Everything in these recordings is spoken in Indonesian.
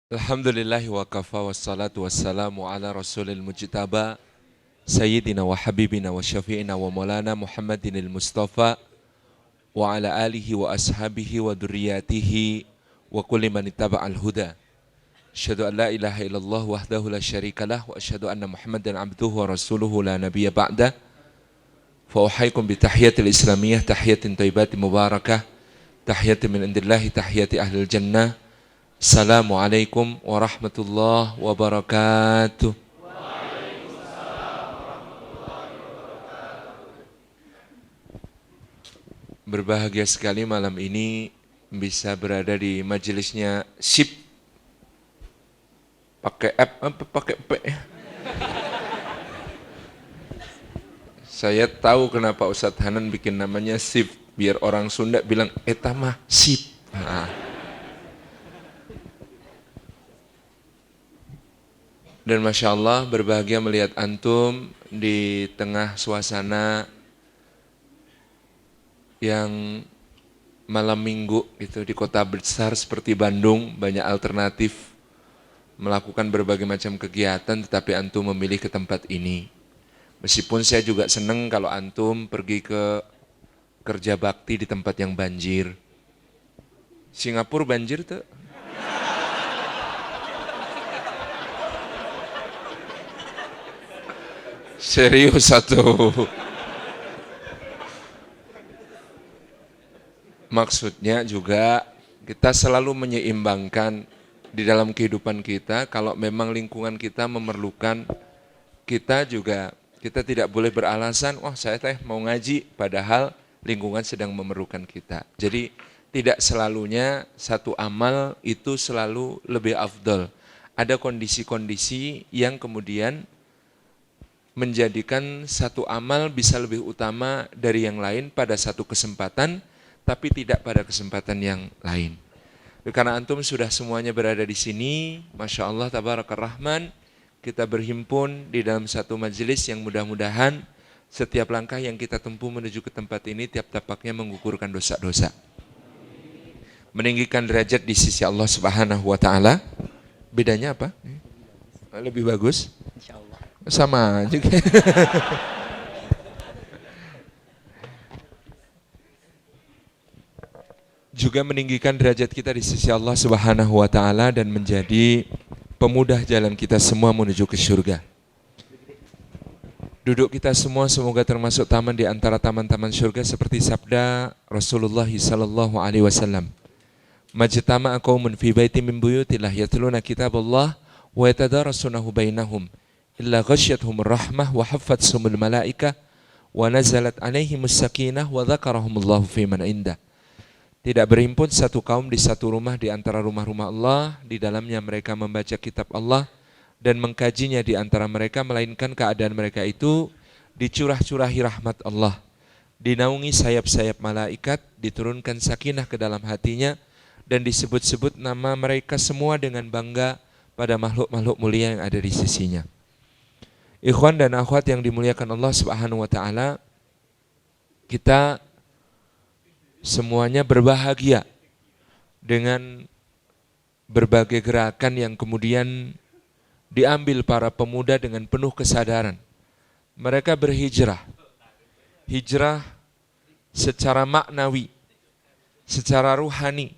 Alhamdulillahi wa kafa wassalatu wassalamu ala rasulil mujtaba Sayyidina wa habibina wa syafi'ina wa maulana Muhammadinil Mustafa wa ala alihi wa ashabihi wa durriyatihi wa kulli man ittaba'al huda. Asyhadu an la ilaha illallah wahdahu la syarikalah wa asyhadu anna Muhammadan abduhu wa rasuluhu la nabiyya ba'da. Fa uhayyikum bi tahiyatil islamiyah tahiyatin thayyibatin mubarakah tahiyatin min indillahi tahiyati ahlil jannah. Assalamualaikum warahmatullahi wabarakatuh. Berbahagia sekali malam ini bisa berada di majelisnya SIP. Pakai F apa pakai P? Saya tahu kenapa Ustadz Hanan bikin namanya SIP, biar orang Sunda bilang eta mah SIP. Dan Masya Allah berbahagia melihat antum di tengah suasana yang malam minggu gitu di kota besar seperti Bandung, banyak alternatif melakukan berbagai macam kegiatan, tetapi antum memilih ke tempat ini. Meskipun saya juga senang kalau antum pergi ke kerja bakti di tempat yang banjir. Singapura banjir tuh. Serius satu. Maksudnya juga kita selalu menyeimbangkan di dalam kehidupan kita. Kalau memang lingkungan kita memerlukan, kita tidak boleh beralasan, wah saya mau ngaji, padahal lingkungan sedang memerlukan kita. Jadi tidak selalunya satu amal itu selalu lebih afdal. Ada kondisi-kondisi yang kemudian menjadikan satu amal bisa lebih utama dari yang lain pada satu kesempatan, tapi tidak pada kesempatan yang lain. Karena antum sudah semuanya berada di sini, Masya Allah, Tabarakar Rahman, kita berhimpun di dalam satu majelis yang mudah-mudahan setiap langkah yang kita tempuh menuju ke tempat ini, tiap tapaknya mengukurkan dosa-dosa. Meninggikan derajat di sisi Allah Subhanahu wa Ta'ala. Bedanya apa? Lebih bagus? Insya Allah. Sama juga. Juga meninggikan derajat kita di sisi Allah Subhanahu wa Ta'ala dan menjadi pemudah jalan kita semua menuju ke surga. Duduk kita semua semoga termasuk taman di antara taman-taman surga seperti sabda Rasulullah sallallahu alaihi wasallam. Majtama'a qaumun fi baitin min buyutillah yatluna kitaballah wa yatadarasunahu bainahum illa ghasyiyatuhumur rahmah wa haffathumul malaikah wa nazalat alaihimus sakinah wa dzakarahumullahu fi man indah. Tidak berhimpun satu kaum di satu rumah di antara rumah-rumah Allah, di dalamnya mereka membaca kitab Allah dan mengkajinya di antara mereka, melainkan keadaan mereka itu dicurah-curahi rahmat Allah, dinaungi sayap-sayap malaikat, diturunkan sakinah ke dalam hatinya, dan disebut-sebut nama mereka semua dengan bangga pada makhluk-makhluk mulia yang ada di sisinya. Ikhwan dan akhwat yang dimuliakan Allah Subhanahu wa Ta'ala, kita semuanya berbahagia dengan berbagai gerakan yang kemudian diambil para pemuda dengan penuh kesadaran. Mereka berhijrah, hijrah secara maknawi, secara ruhani.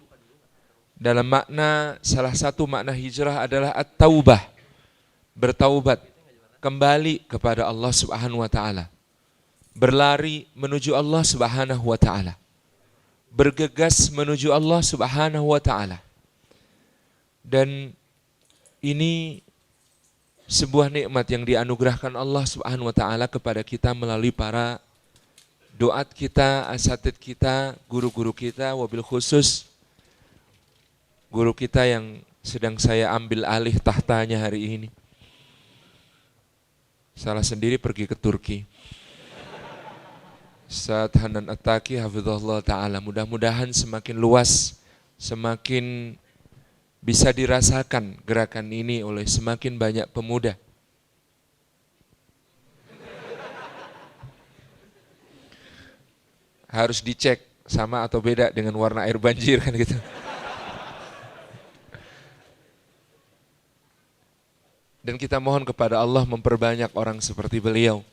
Dalam makna, salah satu makna hijrah adalah at-taubah, bertaubat, kembali kepada Allah Subhanahu wa Ta'ala, berlari menuju Allah Subhanahu wa Ta'ala, bergegas menuju Allah Subhanahu wa Ta'ala. Dan ini sebuah nikmat yang dianugerahkan Allah Subhanahu wa Ta'ala kepada kita melalui para doat kita, asatid kita, guru-guru kita, wabil khusus guru kita yang sedang saya ambil alih tahtanya hari ini. Salah sendiri pergi ke Turki. Ustadz Hanan At-Taqi hafizahullah ta'ala, mudah-mudahan semakin luas, semakin bisa dirasakan gerakan ini oleh semakin banyak pemuda. Harus dicek sama atau beda dengan warna air banjir kan gitu. Dan kita mohon kepada Allah memperbanyak orang seperti beliau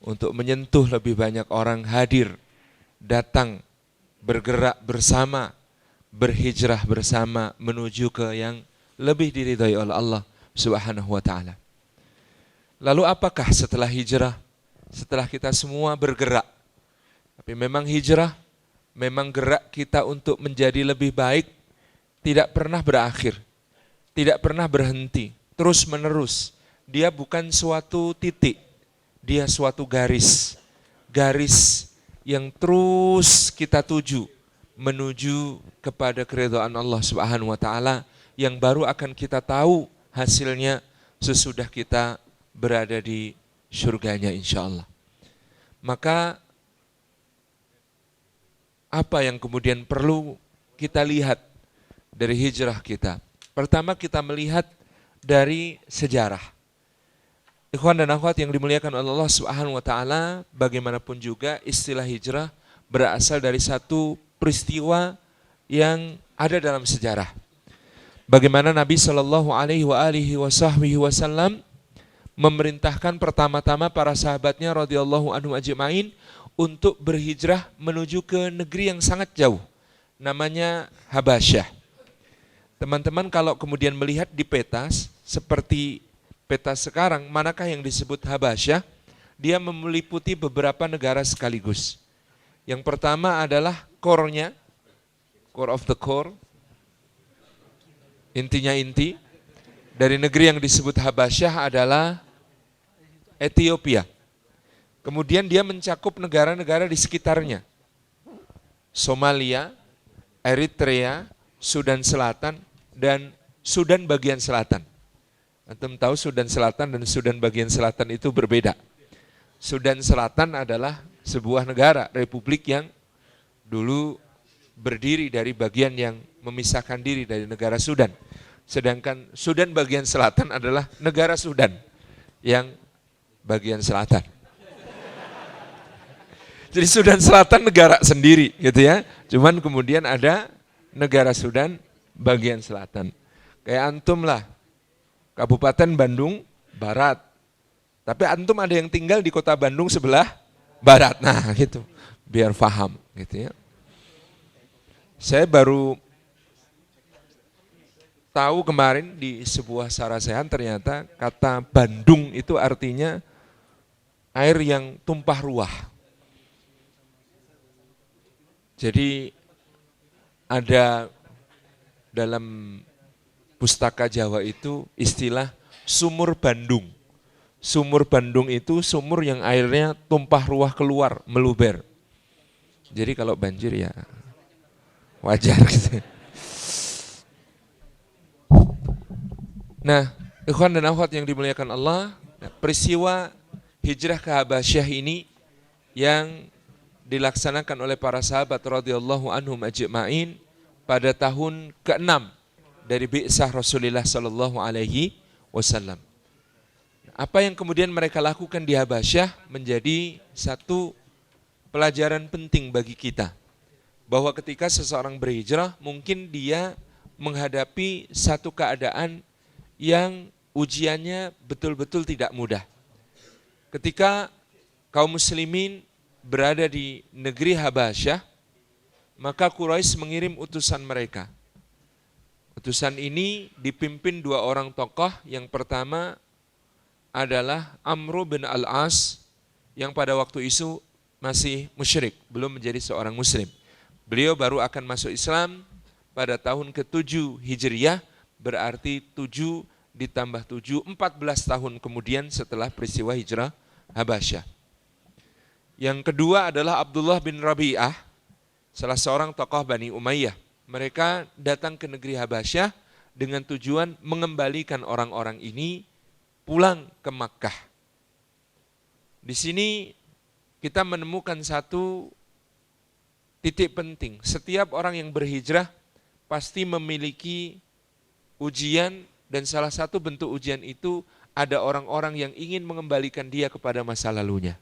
untuk menyentuh lebih banyak orang, hadir, datang, bergerak bersama, berhijrah bersama menuju ke yang lebih diridhai oleh Allah Subhanahu wa taala. Lalu apakah setelah hijrah? Setelah kita semua bergerak. Tapi memang hijrah, memang gerak kita untuk menjadi lebih baik tidak pernah berakhir. Tidak pernah berhenti, terus menerus. Dia bukan suatu titik, dia suatu garis. Garis yang terus kita tuju menuju kepada keridhaan Allah Subhanahu wa taala yang baru akan kita tahu hasilnya sesudah kita berada di surganya insyaallah. Maka apa yang kemudian perlu kita lihat dari hijrah kita? Pertama kita melihat dari sejarah. Ikhwan dan akhwat yang dimuliakan oleh Allah Subhanahu wa taala, bagaimanapun juga istilah hijrah berasal dari satu peristiwa yang ada dalam sejarah. Bagaimana Nabi Shallallahu alaihi wasallam memerintahkan pertama-tama para sahabatnya radhiyallahu anhum ajma'in untuk berhijrah menuju ke negeri yang sangat jauh, namanya Habasyah. Teman-teman kalau kemudian melihat di peta seperti peta sekarang, manakah yang disebut Habasyah? Dia meliputi beberapa negara sekaligus. Yang pertama adalah core-nya, core of the core, intinya inti. Dari negeri yang disebut Habasyah adalah Ethiopia. Kemudian dia mencakup negara-negara di sekitarnya. Somalia, Eritrea, Sudan Selatan, dan Sudan bagian selatan. Antum tahu Sudan Selatan dan Sudan bagian selatan itu berbeda. Sudan Selatan adalah sebuah negara, republik yang dulu berdiri dari bagian yang memisahkan diri dari negara Sudan. Sedangkan Sudan bagian selatan adalah negara Sudan yang bagian selatan. Jadi Sudan Selatan negara sendiri gitu ya. Cuman kemudian ada negara Sudan bagian selatan. Kayak antum lah, Kabupaten Bandung Barat. Tapi antum ada yang tinggal di kota Bandung sebelah barat. Nah gitu, biar paham gitu ya. Saya baru tahu kemarin di sebuah sarasehan ternyata kata Bandung itu artinya air yang tumpah ruah. Jadi ada dalam pustaka Jawa itu istilah sumur Bandung. Sumur Bandung itu sumur yang airnya tumpah ruah keluar, meluber. Jadi kalau banjir ya wajar gitu. Nah, ikhwan dan akhwat yang dimuliakan Allah, peristiwa hijrah ke Habasyah ini yang dilaksanakan oleh para sahabat radhiyallahu anhum ajma'in pada tahun ke-6 dari bi'tsah Rasulullah sallallahu alaihi wasallam. Apa yang kemudian mereka lakukan di Habasyah menjadi satu pelajaran penting bagi kita. Bahwa ketika seseorang berhijrah mungkin dia menghadapi satu keadaan yang ujiannya betul-betul tidak mudah. Ketika kaum muslimin berada di negeri Habasyah, maka Quraisy mengirim utusan mereka. Utusan ini dipimpin dua orang tokoh. Yang pertama adalah Amr bin Al-As yang pada waktu itu masih musyrik, belum menjadi seorang muslim. Beliau baru akan masuk Islam pada tahun ke-7 Hijriyah, berarti 7 ditambah 7, 14 tahun kemudian setelah peristiwa hijrah Habasyah. Yang kedua adalah Abdullah bin Rabi'ah, salah seorang tokoh Bani Umayyah. Mereka datang ke negeri Habasyah dengan tujuan mengembalikan orang-orang ini pulang ke Makkah. Di sini kita menemukan satu titik penting. Setiap orang yang berhijrah pasti memiliki ujian, dan salah satu bentuk ujian itu ada orang-orang yang ingin mengembalikan dia kepada masa lalunya.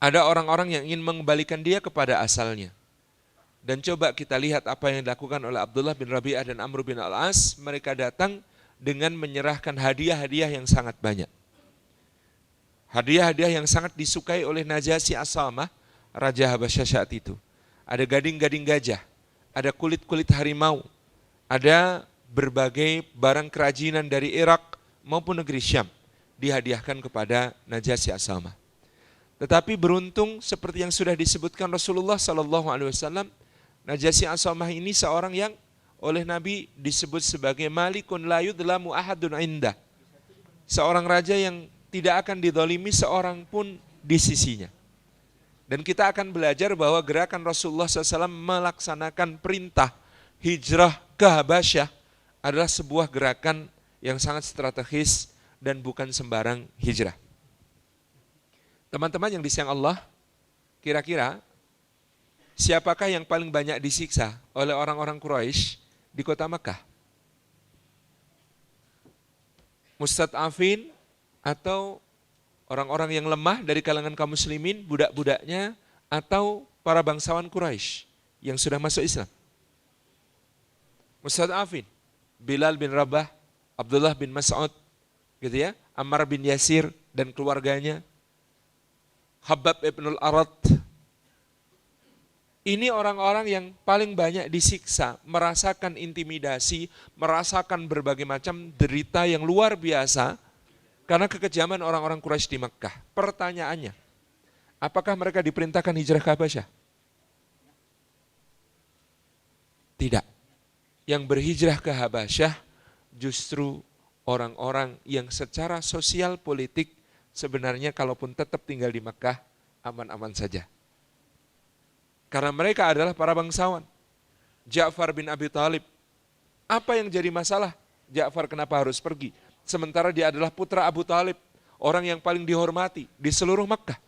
Ada orang-orang yang ingin mengembalikan dia kepada asalnya. Dan coba kita lihat apa yang dilakukan oleh Abdullah bin Rabi'ah dan Amr bin Al-As. Mereka datang dengan menyerahkan hadiah-hadiah yang sangat banyak. Hadiah-hadiah yang sangat disukai oleh Najasyi As-Samah, Raja Habasyah saat itu. Ada gading-gading gajah, ada kulit-kulit harimau, ada berbagai barang kerajinan dari Irak maupun negeri Syam dihadiahkan kepada Najasyi As-Samah. Tetapi beruntung seperti yang sudah disebutkan Rasulullah SAW, Najasyi As-Samah ini seorang yang oleh Nabi disebut sebagai malikun la yudlamu ahadun indah. Seorang raja yang tidak akan didolimi seorang pun di sisinya. Dan kita akan belajar bahwa gerakan Rasulullah SAW melaksanakan perintah hijrah ke Habasyah adalah sebuah gerakan yang sangat strategis dan bukan sembarang hijrah. Teman-teman yang disayang Allah, kira-kira siapakah yang paling banyak disiksa oleh orang-orang Quraisy di kota Makkah? Mustad'afin atau orang-orang yang lemah dari kalangan kaum muslimin, budak-budaknya, atau para bangsawan Quraisy yang sudah masuk Islam? Mustad'afin, Bilal bin Rabah, Abdullah bin Mas'ud, gitu ya, Ammar bin Yasir dan keluarganya, Khabbab ibnul Arat. Ini orang-orang yang paling banyak disiksa, merasakan intimidasi, merasakan berbagai macam derita yang luar biasa karena kekejaman orang-orang Quraisy di Makkah. Pertanyaannya, apakah mereka diperintahkan hijrah ke Habasyah? Tidak. Yang berhijrah ke Habasyah justru orang-orang yang secara sosial politik sebenarnya kalaupun tetap tinggal di Makkah aman-aman saja. Karena mereka adalah para bangsawan. Ja'far bin Abi Thalib. Apa yang jadi masalah? Ja'far kenapa harus pergi? Sementara dia adalah putra Abu Thalib, orang yang paling dihormati di seluruh Makkah.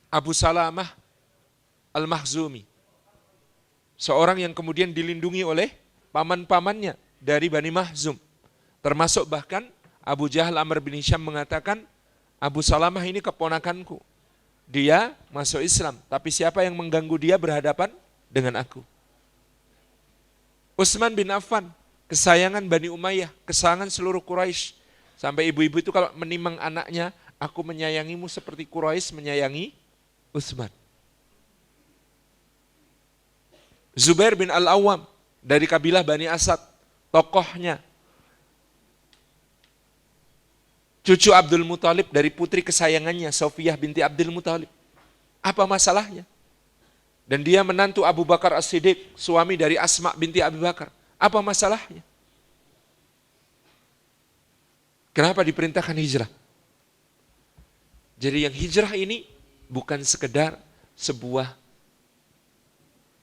Abu Salamah Al-Makhzumi, seorang yang kemudian dilindungi oleh paman-pamannya dari Bani Mahzum. Termasuk bahkan Abu Jahal Amr bin Hisham mengatakan, Abu Salamah ini keponakanku. Dia masuk Islam, tapi siapa yang mengganggu dia berhadapan dengan aku. Utsman bin Affan, kesayangan Bani Umayyah, kesayangan seluruh Quraisy. Sampai ibu-ibu itu kalau menimang anaknya, aku menyayangimu seperti Quraisy menyayangi Utsman. Zubair bin Al-Awwam, dari kabilah Bani Asad, tokohnya. Cucu Abdul Muthalib dari putri kesayangannya, Sofiyah binti Abdul Muthalib. Apa masalahnya? Dan dia menantu Abu Bakar As-Siddiq, suami dari Asma binti Abu Bakar. Apa masalahnya? Kenapa diperintahkan hijrah? Jadi yang hijrah ini bukan sekedar sebuah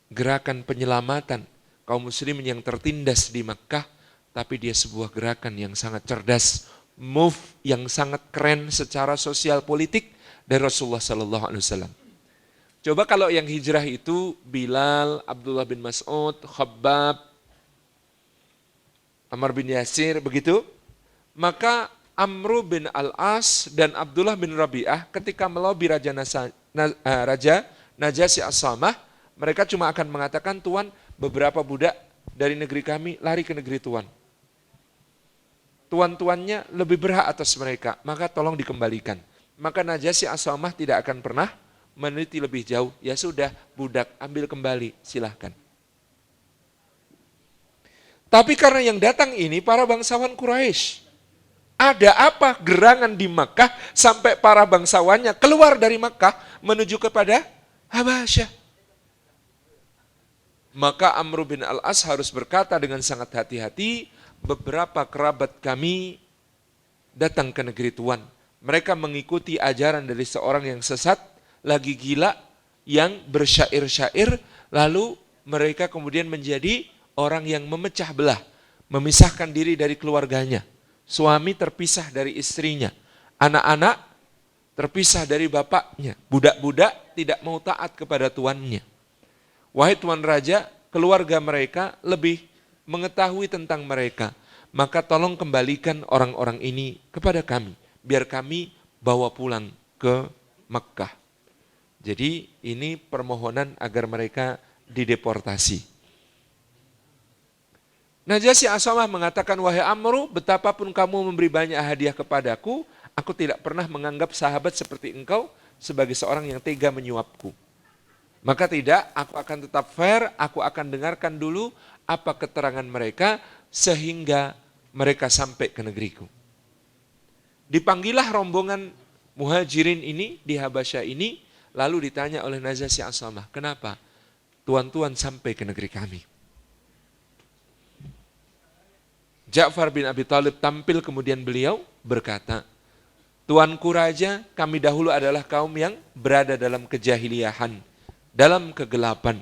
gerakan penyelamatan kaum muslimin yang tertindas di Makkah, tapi dia sebuah gerakan yang sangat cerdas, move yang sangat keren secara sosial politik dari Rasulullah SAW. Coba kalau yang hijrah itu Bilal, Abdullah bin Mas'ud, Khabbab, Ammar bin Yasir, begitu, maka Amru bin Al-As dan Abdullah bin Rabi'ah ketika melobi Raja Najasyi As-Samah, mereka cuma akan mengatakan, Tuan, beberapa budak dari negeri kami lari ke negeri Tuan. Tuan-tuannya lebih berhak atas mereka, maka tolong dikembalikan. Maka Najasyi As-Samah tidak akan pernah meneliti lebih jauh. Ya sudah, budak ambil kembali, silahkan. Tapi karena yang datang ini para bangsawan Quraisy, ada apa gerangan di Makkah sampai para bangsawannya keluar dari Makkah menuju kepada Habasyah. Maka Amr bin Al-As harus berkata dengan sangat hati-hati, beberapa kerabat kami datang ke negeri Tuan. Mereka mengikuti ajaran dari seorang yang sesat, lagi gila, yang bersyair-syair, lalu mereka kemudian menjadi orang yang memecah belah, memisahkan diri dari keluarganya. Suami terpisah dari istrinya, anak-anak terpisah dari bapaknya, budak-budak tidak mau taat kepada tuannya. Wahai Tuan Raja, keluarga mereka lebih mengetahui tentang mereka, maka tolong kembalikan orang-orang ini kepada kami, biar kami bawa pulang ke Makkah. Jadi ini permohonan agar mereka dideportasi. Najasyi As-Samah mengatakan, wahai Amru, betapapun kamu memberi banyak hadiah kepadaku, aku tidak pernah menganggap sahabat seperti engkau sebagai seorang yang tega menyuapku. Maka tidak, aku akan tetap fair, aku akan dengarkan dulu apa keterangan mereka sehingga mereka sampai ke negeriku. Dipanggillah rombongan muhajirin ini di Habasyah ini, lalu ditanya oleh Najasyi As-Samah, kenapa tuan-tuan sampai ke negeri kami? Ja'far bin Abi Thalib tampil, kemudian beliau berkata, Tuanku Raja, kami dahulu adalah kaum yang berada dalam kejahiliahan, dalam kegelapan.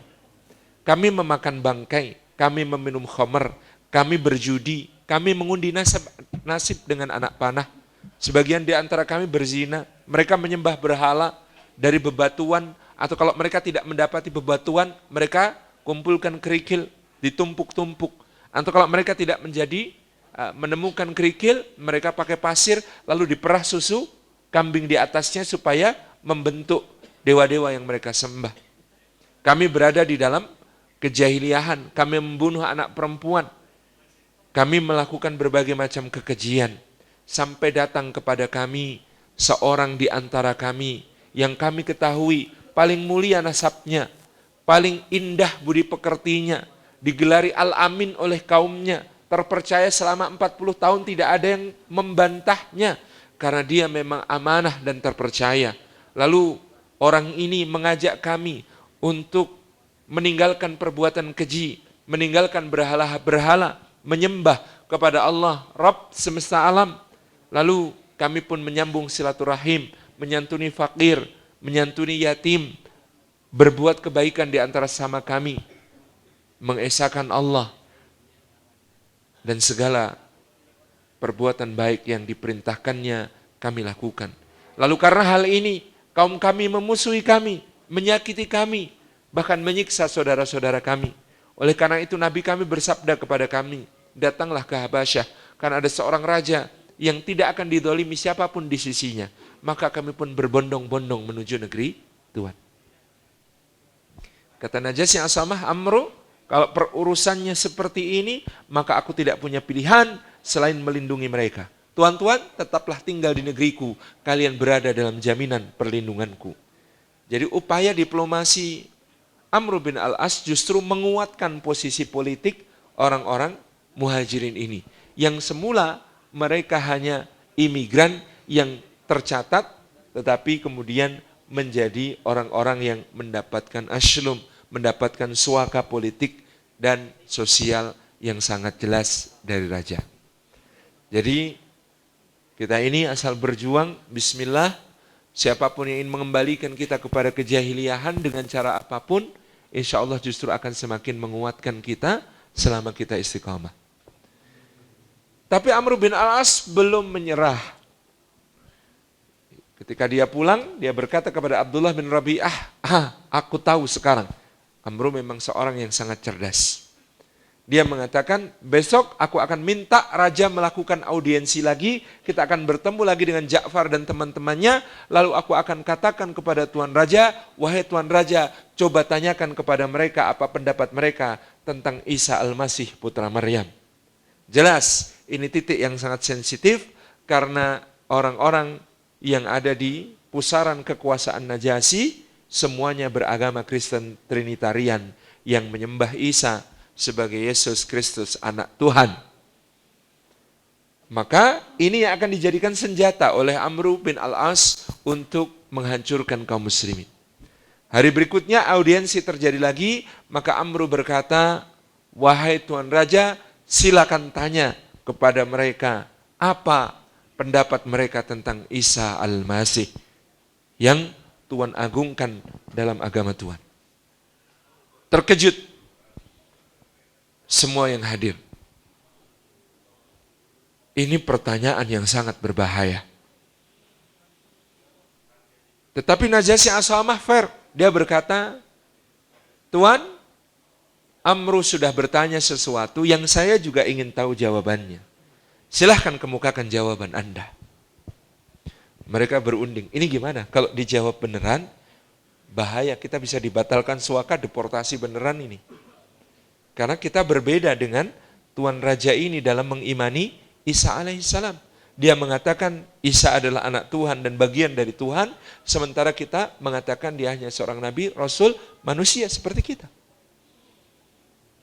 Kami memakan bangkai, kami meminum khamr, kami berjudi, kami mengundi nasib dengan anak panah. Sebagian di antara kami berzina, mereka menyembah berhala dari bebatuan, atau kalau mereka tidak mendapati bebatuan, mereka kumpulkan kerikil, ditumpuk-tumpuk. Atau kalau mereka tidak menemukan kerikil, mereka pakai pasir, lalu diperah susu kambing di atasnya supaya membentuk dewa-dewa yang mereka sembah. Kami berada di dalam kejahiliahan, kami membunuh anak perempuan, kami melakukan berbagai macam kekejian, sampai datang kepada kami seorang di antara kami yang kami ketahui paling mulia nasabnya, paling indah budi pekertinya, digelari Al-Amin oleh kaumnya, terpercaya selama 40 tahun tidak ada yang membantahnya, karena dia memang amanah dan terpercaya. Lalu orang ini mengajak kami untuk meninggalkan perbuatan keji, meninggalkan berhala-berhala, menyembah kepada Allah, Rabb semesta alam. Lalu kami pun menyambung silaturahim, menyantuni fakir, menyantuni yatim, berbuat kebaikan di antara sama kami, mengesahkan Allah, dan segala perbuatan baik yang diperintahkannya kami lakukan. Lalu karena hal ini, kaum kami memusuhi kami, menyakiti kami, bahkan menyiksa saudara-saudara kami. Oleh karena itu Nabi kami bersabda kepada kami, datanglah ke Habasyah, karena ada seorang raja yang tidak akan didolimi siapapun di sisinya. Maka kami pun berbondong-bondong menuju negeri Tuhan. Kata Najasyi As-Samah, Amru, kalau perurusannya seperti ini, maka aku tidak punya pilihan selain melindungi mereka. Tuan-tuan, tetaplah tinggal di negeriku, kalian berada dalam jaminan perlindunganku. Jadi upaya diplomasi Amr bin Al-As justru menguatkan posisi politik orang-orang muhajirin ini. Yang semula mereka hanya imigran yang tercatat, tetapi kemudian menjadi orang-orang yang mendapatkan asyulum, mendapatkan suaka politik dan sosial yang sangat jelas dari raja. Jadi kita ini asal berjuang, bismillah, siapapun yang ingin mengembalikan kita kepada kejahiliahan dengan cara apapun, insya Allah justru akan semakin menguatkan kita selama kita istiqamah. Tapi Amr bin Al-As belum menyerah. Ketika dia pulang, dia berkata kepada Abdullah bin Rabi'ah, aku tahu sekarang, Amr memang seorang yang sangat cerdas. Dia mengatakan, besok aku akan minta raja melakukan audiensi lagi, kita akan bertemu lagi dengan Ja'far dan teman-temannya, lalu aku akan katakan kepada Tuan Raja, wahai Tuan Raja, coba tanyakan kepada mereka apa pendapat mereka tentang Isa Al-Masih putra Maryam. Jelas, ini titik yang sangat sensitif, karena orang-orang yang ada di pusaran kekuasaan Najasyi, semuanya beragama Kristen Trinitarian, yang menyembah Isa sebagai Yesus Kristus anak Tuhan. Maka ini yang akan dijadikan senjata oleh Amr bin Al-As untuk menghancurkan kaum muslimin. Hari berikutnya audiensi terjadi lagi, maka Amr berkata, wahai Tuan Raja, silakan tanya kepada mereka apa pendapat mereka tentang Isa Al-Masih yang Tuhan agungkan dalam agama Tuhan. Terkejut semua yang hadir. Ini pertanyaan yang sangat berbahaya. Tetapi Najasyi As-Samah fair. Dia berkata, Tuan, Amr sudah bertanya sesuatu yang saya juga ingin tahu jawabannya. Silahkan kemukakan jawaban Anda. Mereka berunding. Ini gimana? Kalau dijawab beneran, bahaya, kita bisa dibatalkan suaka, deportasi beneran ini. Karena kita berbeda dengan Tuan Raja ini dalam mengimani Isa alaihissalam. Dia mengatakan Isa adalah anak Tuhan dan bagian dari Tuhan, sementara kita mengatakan dia hanya seorang nabi, rasul, manusia seperti kita.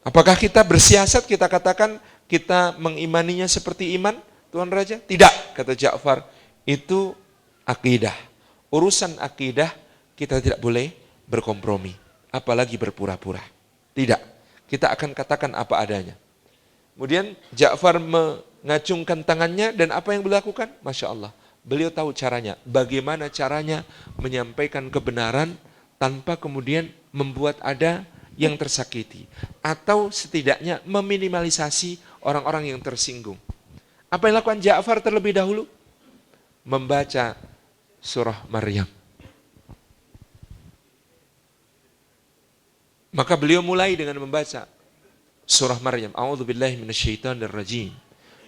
Apakah kita bersiasat, kita katakan kita mengimaninya seperti iman Tuan Raja? Tidak, kata Ja'far. Itu akidah. Urusan akidah kita tidak boleh berkompromi, apalagi berpura-pura. Tidak, kita akan katakan apa adanya. Kemudian Ja'far mengacungkan tangannya dan apa yang beliau lakukan? Masya Allah, beliau tahu caranya. Bagaimana caranya menyampaikan kebenaran tanpa kemudian membuat ada yang tersakiti. Atau setidaknya meminimalisasi orang-orang yang tersinggung. Apa yang dilakukan Ja'far terlebih dahulu? Membaca surah Maryam. Maka beliau mulai dengan membaca surah Maryam. A'udzubillahi minasyaitonirrajim.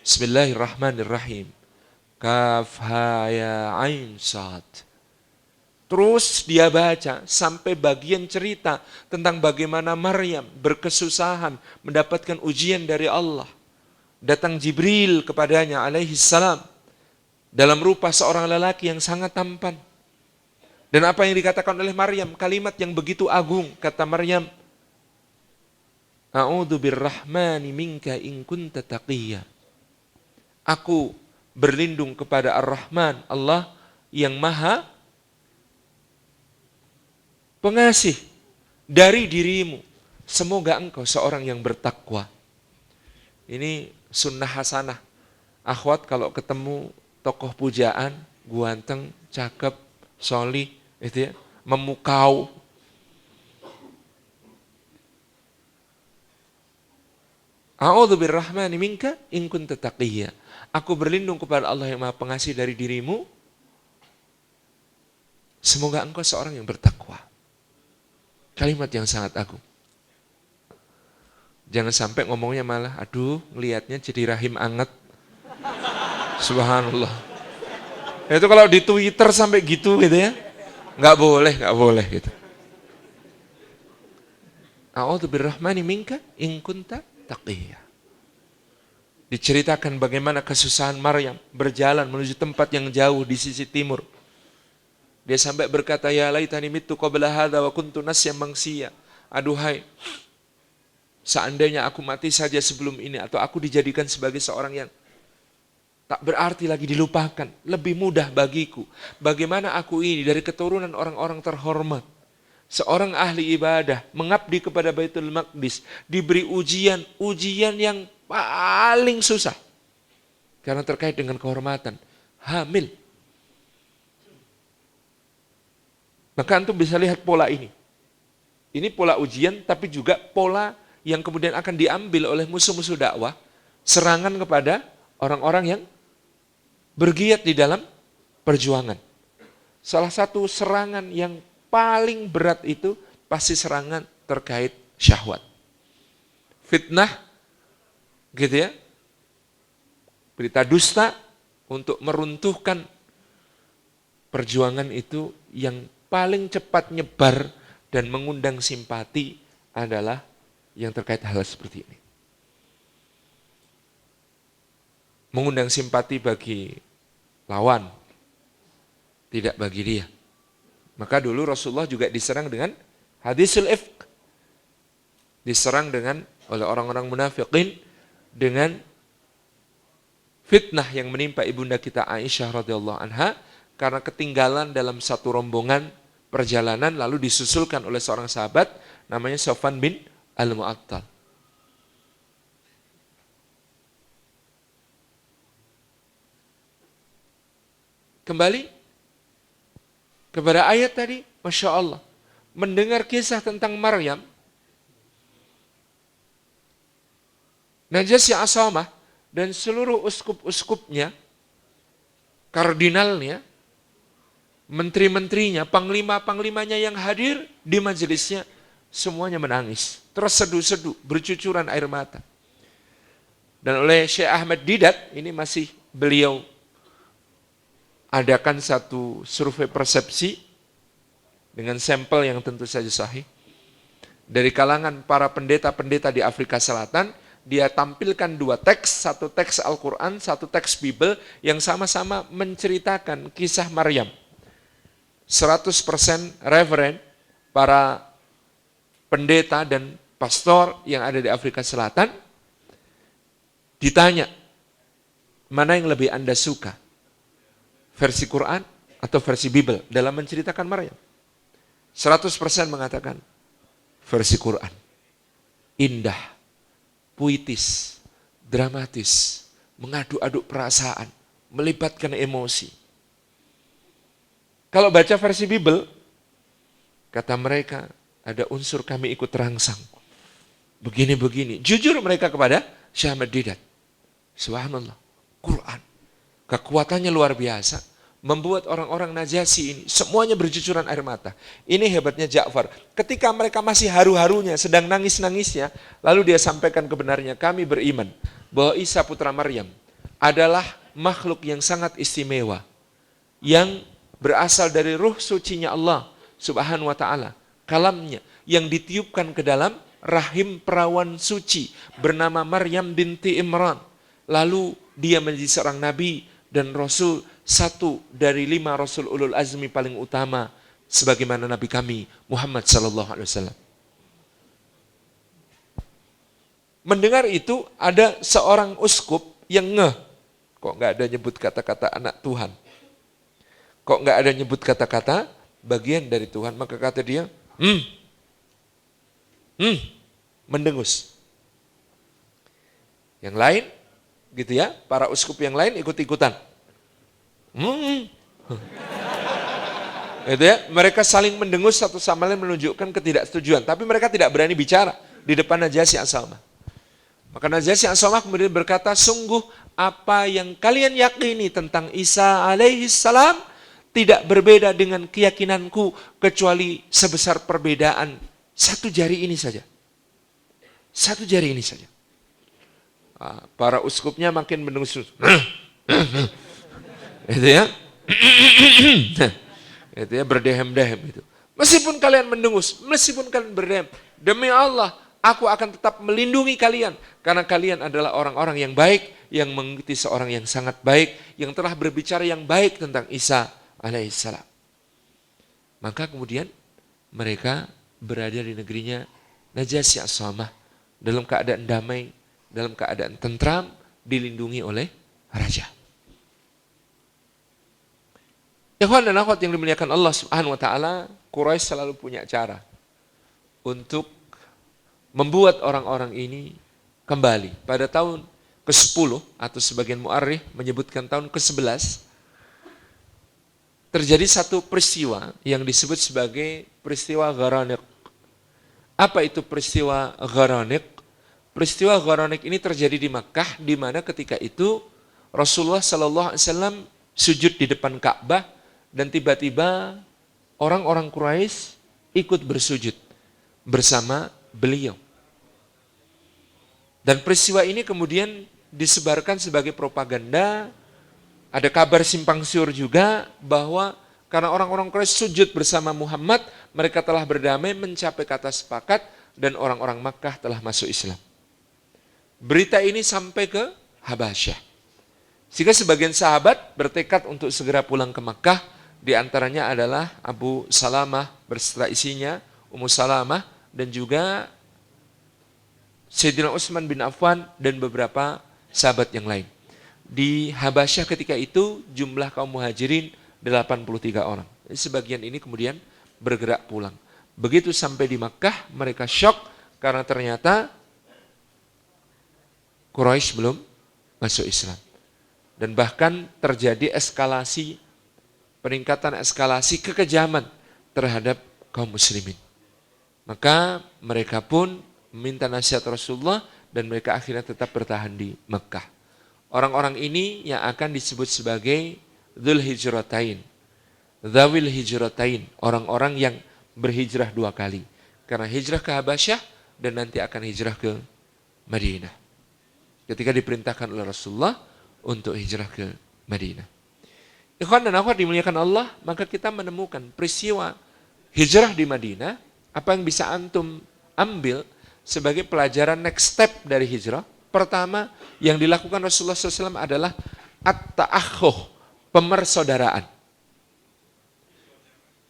Bismillahirrahmanirrahim. Kaf ha ya ain sad. Terus dia baca sampai bagian cerita tentang bagaimana Maryam berkesusahan mendapatkan ujian dari Allah. Datang Jibril kepadanya alaihi salam dalam rupa seorang lelaki yang sangat tampan. Dan apa yang dikatakan oleh Maryam, kalimat yang begitu agung, kata Maryam, A'udzu birrahmani minka in kunta taqiyya. Aku berlindung kepada Ar-Rahman, Allah yang maha pengasih dari dirimu. Semoga engkau seorang yang bertakwa. Ini sunnah hasanah. Akhwat kalau ketemu tokoh pujaan, ganteng, cakep, solih, itu ya, memukau. A'udzu birrahmani minka in kunta taqiyya. Aku berlindung kepada Allah yang Maha Pengasih dari dirimu. Semoga engkau seorang yang bertakwa. Kalimat yang sangat agung. Jangan sampai ngomongnya malah, aduh, ngelihatnya jadi rahim anget. Subhanallah. Itu kalau di Twitter sampai gitu ya. Enggak boleh gitu. A'udzu birrahmani minka in kunta taqiyya. Diceritakan bagaimana kesusahan Maryam berjalan menuju tempat yang jauh di sisi timur. Dia sampai berkata, ya laitani mittu qabla hadza wa kuntu nasyan mansiyya. Aduhai, seandainya aku mati saja sebelum ini atau aku dijadikan sebagai seorang yang tak berarti lagi, dilupakan. Lebih mudah bagiku. Bagaimana aku ini dari keturunan orang-orang terhormat. Seorang ahli ibadah, mengabdi kepada Baitul Maqdis. Diberi ujian yang paling susah. Karena terkait dengan kehormatan. Hamil. Maka antum bisa lihat pola ini. Ini pola ujian, tapi juga pola yang kemudian akan diambil oleh musuh-musuh dakwah. Serangan kepada orang-orang yang bergiat di dalam perjuangan. Salah satu serangan yang paling berat itu pasti serangan terkait syahwat. Fitnah, gitu ya. Berita dusta untuk meruntuhkan perjuangan itu yang paling cepat nyebar dan mengundang simpati adalah yang terkait hal seperti ini. Mengundang simpati bagi lawan, tidak bagi dia. Maka dulu Rasulullah juga diserang dengan hadisul ifk. Diserang oleh orang-orang munafiqin dengan fitnah yang menimpa ibunda kita Aisyah radhiyallahu anha karena ketinggalan dalam satu rombongan perjalanan lalu disusulkan oleh seorang sahabat namanya Sofwan bin Al-Mu'attal. Kembali kepada ayat tadi, Masya Allah. Mendengar kisah tentang Maryam, Najasyi Asamah dan seluruh uskup-uskupnya, kardinalnya, menteri-menterinya, panglima-panglimanya yang hadir di majelisnya, semuanya menangis. Terseduh-seduh, bercucuran air mata. Dan oleh Syekh Ahmad Didat, ini masih beliau adakan satu survei persepsi dengan sampel yang tentu saja sahih. Dari kalangan para pendeta-pendeta di Afrika Selatan, dia tampilkan dua teks, satu teks Al-Quran, satu teks Bible yang sama-sama menceritakan kisah Maryam. 100% reverend, para pendeta dan pastor yang ada di Afrika Selatan, ditanya, mana yang lebih Anda suka? Versi Quran atau versi Bible dalam menceritakan Maryam? 100% mengatakan versi Quran. Indah, puitis, dramatis, mengadu-aduk perasaan, melibatkan emosi. Kalau baca versi Bible, kata mereka, ada unsur kami ikut terangsang. Begini-begini. Jujur mereka kepada Syekh Ahmad Didat. Subhanallah. Quran. Kekuatannya luar biasa. Membuat orang-orang Najasyi ini semuanya bercucuran air mata. Ini hebatnya Ja'far. Ketika mereka masih haru-harunya, sedang nangis-nangisnya, lalu dia sampaikan kebenarnya, kami beriman bahwa Isa putra Maryam adalah makhluk yang sangat istimewa, yang berasal dari ruh sucinya Allah Subhanahu wa ta'ala, kalamnya yang ditiupkan ke dalam rahim perawan suci bernama Maryam binti Imran. Lalu dia menjadi seorang nabi dan rasul, satu dari 5 rasul ulul azmi paling utama, sebagaimana nabi kami Muhammad sallallahu alaihi wasallam. Mendengar itu ada seorang uskup yang ngeh, kok nggak ada nyebut kata-kata anak Tuhan, kok nggak ada nyebut kata-kata bagian dari Tuhan. Maka kata dia, mendengus. Yang lain gitu ya, para uskup yang lain ikut-ikutan. Gitu ya, mereka saling mendengus satu sama lain menunjukkan ketidaksetujuan, tapi mereka tidak berani bicara di depan Najasyi As-Samah. Maka Najasyi As-Samah kemudian berkata, sungguh apa yang kalian yakini tentang Isa alaihi salam tidak berbeda dengan keyakinanku, kecuali sebesar perbedaan satu jari ini saja. Satu jari ini saja. Para uskupnya makin mendengus. Itu ya. Itu ya, berdehem-dehem itu. Meskipun kalian mendengus, meskipun kalian berdehem, demi Allah, aku akan tetap melindungi kalian karena kalian adalah orang-orang yang baik, yang mengikuti seorang yang sangat baik, yang telah berbicara yang baik tentang Isa alaihissalam. Maka kemudian mereka berada di negerinya Najasyi As-Samah dalam keadaan damai, dalam keadaan tentram, dilindungi oleh raja. Ikhwan dan akhwat yang dimuliakan Allah Subhanahu wa taala, Quraisy selalu punya cara untuk membuat orang-orang ini kembali. Pada tahun ke-10 atau sebagian mu'arrikh menyebutkan tahun ke-11, terjadi satu peristiwa yang disebut sebagai peristiwa Gharaniq. Apa itu peristiwa Gharaniq? Peristiwa Gharaniq ini terjadi di Makkah, di mana ketika itu Rasulullah sallallahu alaihi wasallam sujud di depan Ka'bah dan tiba-tiba orang-orang Quraisy ikut bersujud bersama beliau. Dan peristiwa ini kemudian disebarkan sebagai propaganda. Ada kabar simpang siur juga bahwa karena orang-orang Quraisy sujud bersama Muhammad, mereka telah berdamai, mencapai kata sepakat, dan orang-orang Makkah telah masuk Islam. Berita ini sampai ke Habasyah. Sehingga sebagian sahabat bertekad untuk segera pulang ke Makkah. Di antaranya adalah Abu Salamah berserta isinya, Ummu Salamah, dan juga Sayyidina Utsman bin Affan dan beberapa sahabat yang lain. Di Habasyah ketika itu jumlah kaum muhajirin 83 orang. Sebagian ini kemudian bergerak pulang. Begitu sampai di Makkah, mereka syok karena ternyata Quraisy belum masuk Islam. Dan bahkan terjadi eskalasi, peningkatan eskalasi kekejaman terhadap kaum muslimin. Maka mereka pun meminta nasihat Rasulullah dan mereka akhirnya tetap bertahan di Mekah. Orang-orang ini yang akan disebut sebagai Dzul Hijratain, Dzawil Hijratain, orang-orang yang berhijrah 2 kali. Karena hijrah ke Habasyah dan nanti akan hijrah ke Madinah. Ketika diperintahkan oleh Rasulullah untuk hijrah ke Madinah. Ikhwan dan akhwat dimuliakan Allah, maka kita menemukan peristiwa hijrah di Madinah, apa yang bisa antum ambil sebagai pelajaran next step dari hijrah? pertama yang dilakukan Rasulullah SAW adalah at-ta'akhuh, pemersaudaraan.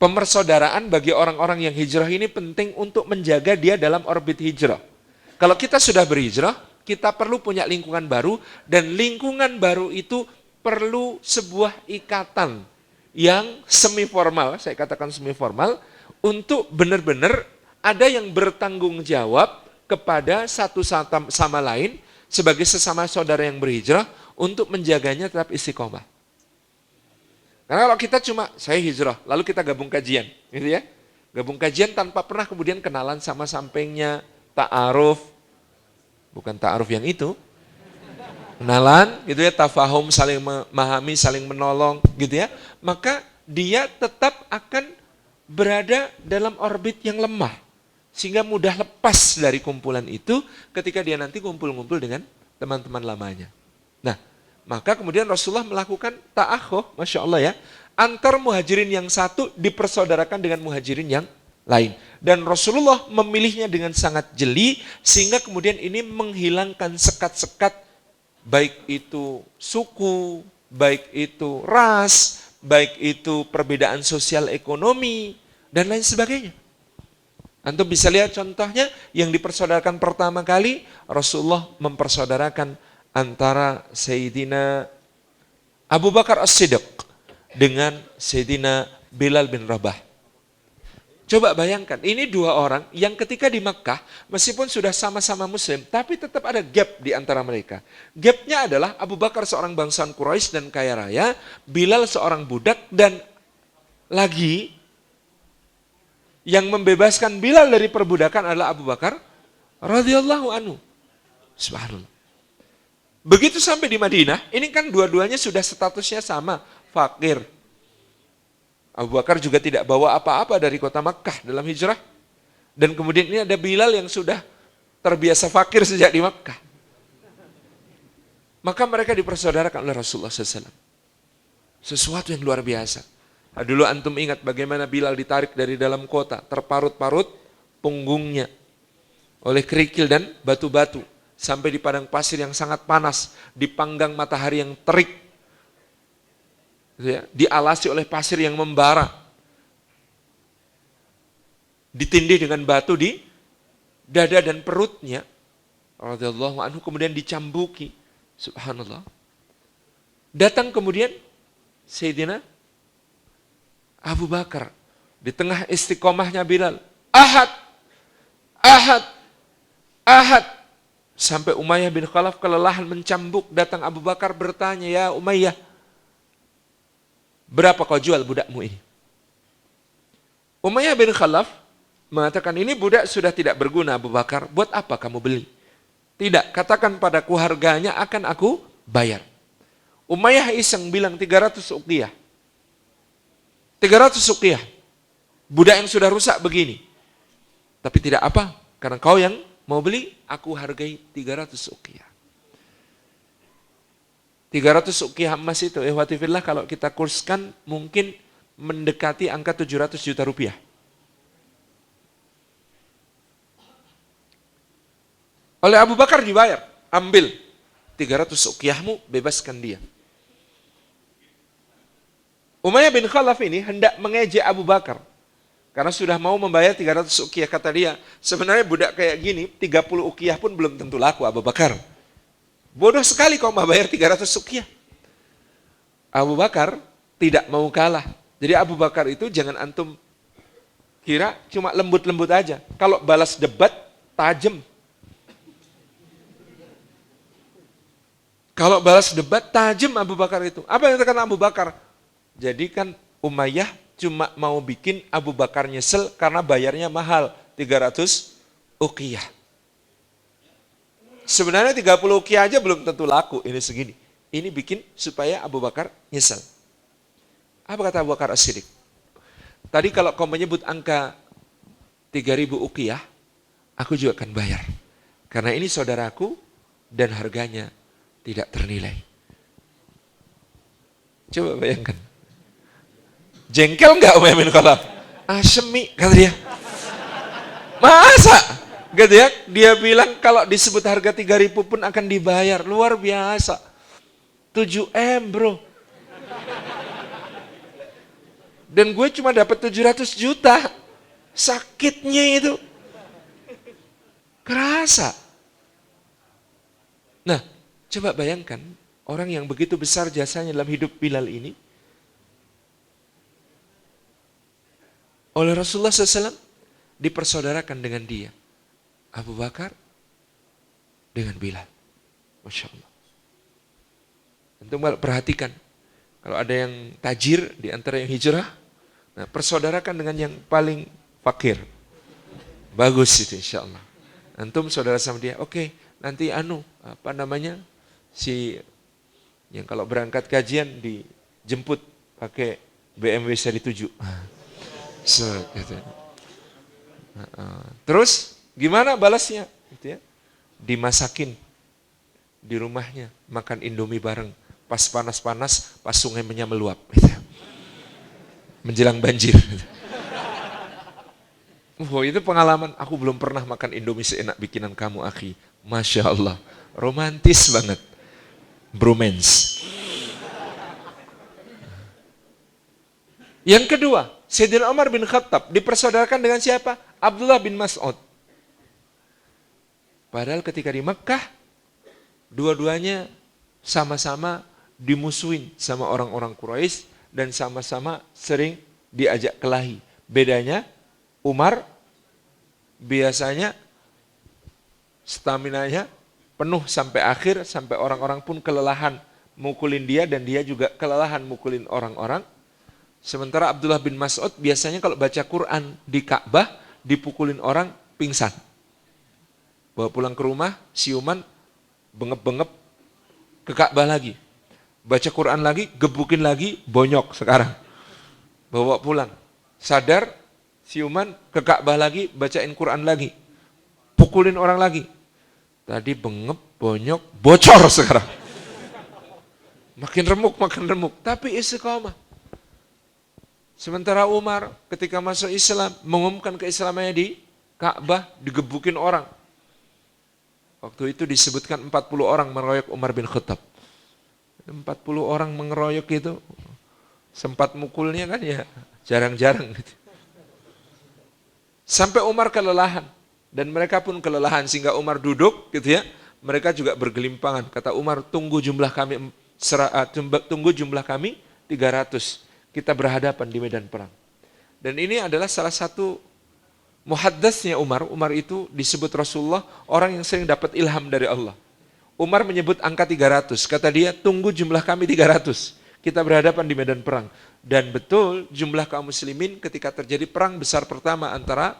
Pemersaudaraan bagi orang-orang yang hijrah ini penting untuk menjaga dia dalam orbit hijrah. Kalau kita sudah berhijrah, kita perlu punya lingkungan baru, dan lingkungan baru itu perlu sebuah ikatan yang semi formal, saya katakan semi formal, untuk benar-benar ada yang bertanggung jawab kepada satu sama lain sebagai sesama saudara yang berhijrah untuk menjaganya tetap istiqomah. Karena kalau kita cuma saya hijrah, lalu kita gabung kajian, gitu ya. Gabung kajian tanpa pernah kemudian kenalan sama sampingnya, ta'aruf, bukan ta'aruf yang itu, kenalan, gitu ya, tafahum, saling memahami, saling menolong, gitu ya. Maka dia tetap akan berada dalam orbit yang lemah, sehingga mudah lepas dari kumpulan itu ketika dia nanti kumpul-kumpul dengan teman-teman lamanya. Nah, maka kemudian Rasulullah melakukan ta'akhuh, Masya Allah ya, antar muhajirin yang satu dipersaudarakan dengan muhajirin yang lain. Dan Rasulullah memilihnya dengan sangat jeli, sehingga kemudian ini menghilangkan sekat-sekat, baik itu suku, baik itu ras, baik itu perbedaan sosial ekonomi, dan lain sebagainya. Antum bisa lihat contohnya yang dipersaudarakan pertama kali, Rasulullah mempersaudarakan antara Sayyidina Abu Bakar As-Siddiq dengan Sayyidina Bilal bin Rabah. Coba bayangkan, ini dua orang yang ketika di Makkah, meskipun sudah sama-sama muslim, tapi tetap ada gap di antara mereka. Gapnya adalah Abu Bakar seorang bangsawan Quraisy dan kaya raya, Bilal seorang budak, dan lagi yang membebaskan Bilal dari perbudakan adalah Abu Bakar radhiyallahu anhu. Subhanallah. Begitu sampai di Madinah, ini kan dua-duanya sudah statusnya sama, fakir. Abu Bakar juga tidak bawa apa-apa dari kota Makkah dalam hijrah. Dan kemudian ini ada Bilal yang sudah terbiasa fakir sejak di Makkah. Maka mereka dipersaudarakan oleh Rasulullah SAW. Sesuatu yang luar biasa. Nah, dulu antum ingat bagaimana Bilal ditarik dari dalam kota, terparut-parut punggungnya oleh kerikil dan batu-batu, sampai di padang pasir yang sangat panas, dipanggang matahari yang terik, dialasi oleh pasir yang membara, ditindih dengan batu di dada dan perutnya, radhiyallahu anhu, kemudian dicambuki, subhanallah. Datang kemudian Sayyidina Abu Bakar di tengah istiqomahnya Bilal, Ahad, Ahad, Ahad. Sampai Umayyah bin Khalaf kelelahan mencambuk, datang Abu Bakar bertanya, ya Umayyah, berapa kau jual budakmu ini? Umayyah bin Khalaf mengatakan, ini budak sudah tidak berguna Abu Bakar, buat apa kamu beli? Tidak, katakan padaku harganya akan aku bayar. Umayyah iseng bilang 300 uqiyah. 300 uqiyah. Budak yang sudah rusak begini. Tapi tidak apa, karena kau yang mau beli, aku hargai 300 uqiyah. 300 uqiyah emas itu, ihwatifillah, kalau kita kurskan mungkin mendekati angka 700 juta rupiah. Oleh Abu Bakar dibayar, ambil 300 uqiyahmu, bebaskan dia. Umayyah bin Khalaf ini hendak mengejek Abu Bakar, karena sudah mau membayar 300 uqiyah. Kata dia, sebenarnya budak kayak gini, 30 uqiyah pun belum tentu laku Abu Bakar. Bodoh sekali kau mau bayar 300 uqiyah. Abu Bakar tidak mau kalah. Jadi Abu Bakar itu jangan antum kira cuma lembut-lembut aja. Kalau balas debat, tajam. Kalau balas debat, tajam Abu Bakar itu. Apa yang dikatakan Abu Bakar? Jadi kan Umayyah cuma mau bikin Abu Bakar nyesel karena bayarnya mahal, 300 uqiyah. Sebenarnya 30 uqiyah aja belum tentu laku, ini segini. Ini bikin supaya Abu Bakar nyesel. Apa kata Abu Bakar As-Siddiq? Tadi kalau kau menyebut angka 3.000 uqiyah, aku juga akan bayar. Karena ini saudaraku dan harganya tidak ternilai. Coba bayangkan. Jengkel enggak Umayyah bin Khalaf? Asyemi, kata dia. Masa? Gitu ya, dia bilang kalau disebut harga 3.000 pun akan dibayar. Luar biasa. 7M bro. Dan gue cuma dapat 700 juta. Sakitnya itu. Kerasa. Nah, coba bayangkan. Orang yang begitu besar jasanya dalam hidup Bilal ini. Oleh Rasulullah SAW dipersaudarakan dengan dia. Abu Bakar dengan Bilal. Masya Allah. Tentu perhatikan. Kalau ada yang tajir di antara yang hijrah, nah persaudarakan dengan yang paling fakir. Bagus itu insya Allah. Antum saudara sama dia, oke, nanti si yang kalau berangkat kajian dijemput pakai BMW seri 7. Gitu. Terus gimana balasnya? Gitu ya. Dimasakin di rumahnya, makan Indomie bareng. Pas panas-panas, pas sungainya meluap. Gitu. Menjelang banjir. Itu pengalaman. Aku belum pernah makan Indomie seenak bikinan kamu, akhi. Masya Allah. Romantis banget. Bromance. Yang kedua, Sayyidina Umar bin Khattab dipersaudarakan dengan siapa? Abdullah bin Mas'ud. Padahal ketika di Mekkah, dua-duanya sama-sama dimusuhin sama orang-orang Quraisy dan sama-sama sering diajak kelahi. Bedanya, Umar biasanya staminanya penuh sampai akhir, sampai orang-orang pun kelelahan mukulin dia dan dia juga kelelahan mukulin orang-orang. Sementara Abdullah bin Mas'ud biasanya kalau baca Quran di Ka'bah dipukulin orang pingsan. Bawa pulang ke rumah, siuman, bengep-bengep ke Ka'bah lagi. Baca Quran lagi, gebukin lagi, bonyok sekarang. Bawa pulang. Sadar, siuman, ke Ka'bah lagi, bacain Quran lagi. Pukulin orang lagi. Tadi bengep, bonyok, bocor sekarang. Makin remuk. Tapi istiqomah. Sementara Umar ketika masuk Islam, mengumumkan keislamannya di Ka'bah, digebukin orang. Waktu itu disebutkan 40 orang mengeroyok Umar bin Khattab. 40 orang mengeroyok itu, sempat mukulnya kan ya jarang-jarang gitu. Sampai Umar kelelahan, dan mereka pun kelelahan sehingga Umar duduk gitu ya. Mereka juga bergelimpangan. Kata Umar, tunggu jumlah kami 300. Kita berhadapan di medan perang. Dan ini adalah salah satu muhaddasnya Umar. Umar itu disebut Rasulullah orang yang sering dapat ilham dari Allah. Umar menyebut angka 300. Kata dia, tunggu jumlah kami 300. Kita berhadapan di medan perang. Dan betul jumlah kaum muslimin ketika terjadi perang besar pertama antara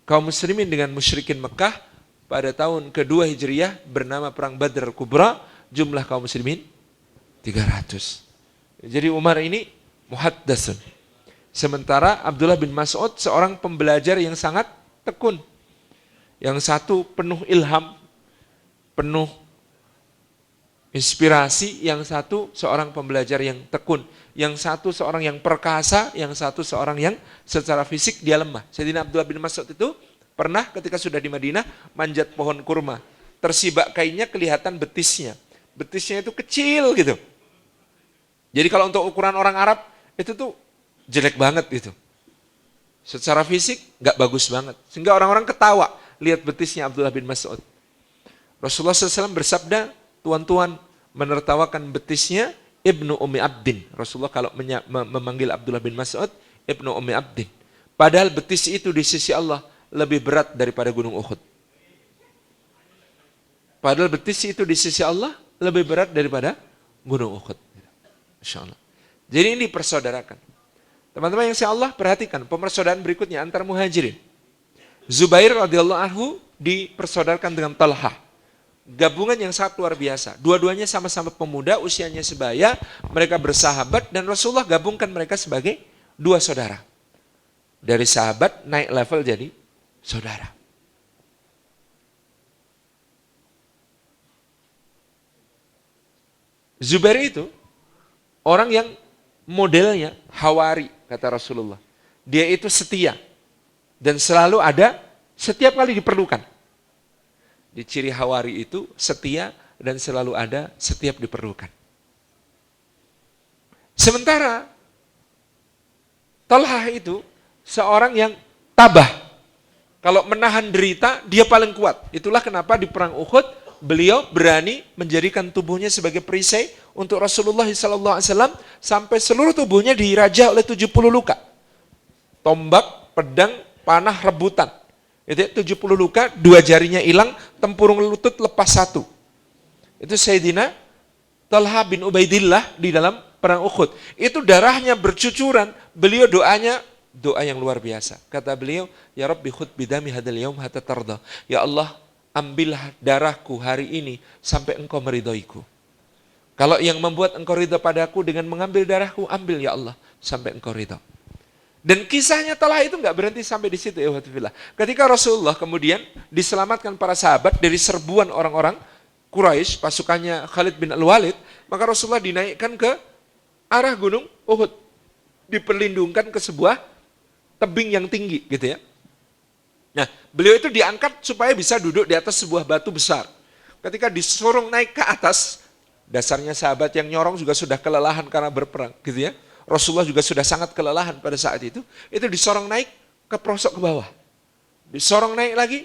kaum muslimin dengan musyrikin Mekah pada tahun kedua Hijriyah bernama Perang Badr Kubra, jumlah kaum muslimin 300. Jadi Umar ini muhaddatsun. Sementara Abdullah bin Mas'ud seorang pembelajar yang sangat tekun. Yang satu penuh ilham, penuh inspirasi, yang satu seorang pembelajar yang tekun. Yang satu seorang yang perkasa, yang satu seorang yang secara fisik dia lemah. Sayyidina Abdullah bin Mas'ud itu pernah ketika sudah di Madinah manjat pohon kurma. Tersibak kainnya kelihatan betisnya. Betisnya itu kecil gitu. Jadi kalau untuk ukuran orang Arab, itu tuh jelek banget gitu. Secara fisik gak bagus banget. Sehingga orang-orang ketawa lihat betisnya Abdullah bin Mas'ud. Rasulullah SAW bersabda, tuan-tuan menertawakan betisnya Ibnu Ummi Abdin. Rasulullah kalau memanggil Abdullah bin Mas'ud, Ibnu Ummi Abdin. Padahal betis itu di sisi Allah lebih berat daripada gunung Uhud. Padahal betis itu di sisi Allah lebih berat daripada gunung Uhud. Insya Allah. Jadi ini dipersaudarakan. Teman-teman yang saya Allah perhatikan pemersaudaraan berikutnya antar muhajirin. Zubair radhiyallahu anhu dipersaudarakan dengan Talha. Gabungan yang sangat luar biasa. Dua-duanya sama-sama pemuda, usianya sebaya, mereka bersahabat dan Rasulullah gabungkan mereka sebagai dua saudara. Dari sahabat naik level jadi saudara. Zubair itu orang yang modelnya hawari, kata Rasulullah. Dia itu setia dan selalu ada Setiap kali diperlukan. Di ciri Hawari itu setia dan selalu ada setiap diperlukan. Sementara Talhah itu seorang yang tabah. Kalau menahan derita, dia paling kuat. Itulah kenapa di perang Uhud, beliau berani menjadikan tubuhnya sebagai perisai untuk Rasulullah SAW sampai seluruh tubuhnya dirajah oleh 70 luka. Tombak, pedang, panah, rebutan. Itu 70 luka, 2 jarinya hilang, tempurung lutut lepas 1. Itu Sayyidina Talha bin Ubaidillah di dalam perang Uhud. Itu darahnya bercucuran, beliau doanya doa yang luar biasa. Kata beliau, ya Rabbi khud bidami hadal yaum hatta tarda. Ya Allah, ambillah darahku hari ini sampai engkau meridhoiku. Kalau yang membuat engkau ridha padaku dengan mengambil darahku, ambil ya Allah sampai engkau ridha. Dan kisahnya Talha itu nggak berhenti sampai di situ ya Watifillah. Ketika Rasulullah kemudian diselamatkan para sahabat dari serbuan orang-orang Quraisy, pasukannya Khalid bin Al-Walid, maka Rasulullah dinaikkan ke arah gunung Uhud. Diperlindungkan ke sebuah tebing yang tinggi gitu ya. Nah, beliau itu diangkat supaya bisa duduk di atas sebuah batu besar. Ketika disorong naik ke atas, dasarnya sahabat yang nyorong juga sudah kelelahan karena berperang gitu ya. Rasulullah juga sudah sangat kelelahan pada saat itu disorong naik ke pelosok ke bawah. Disorong naik lagi,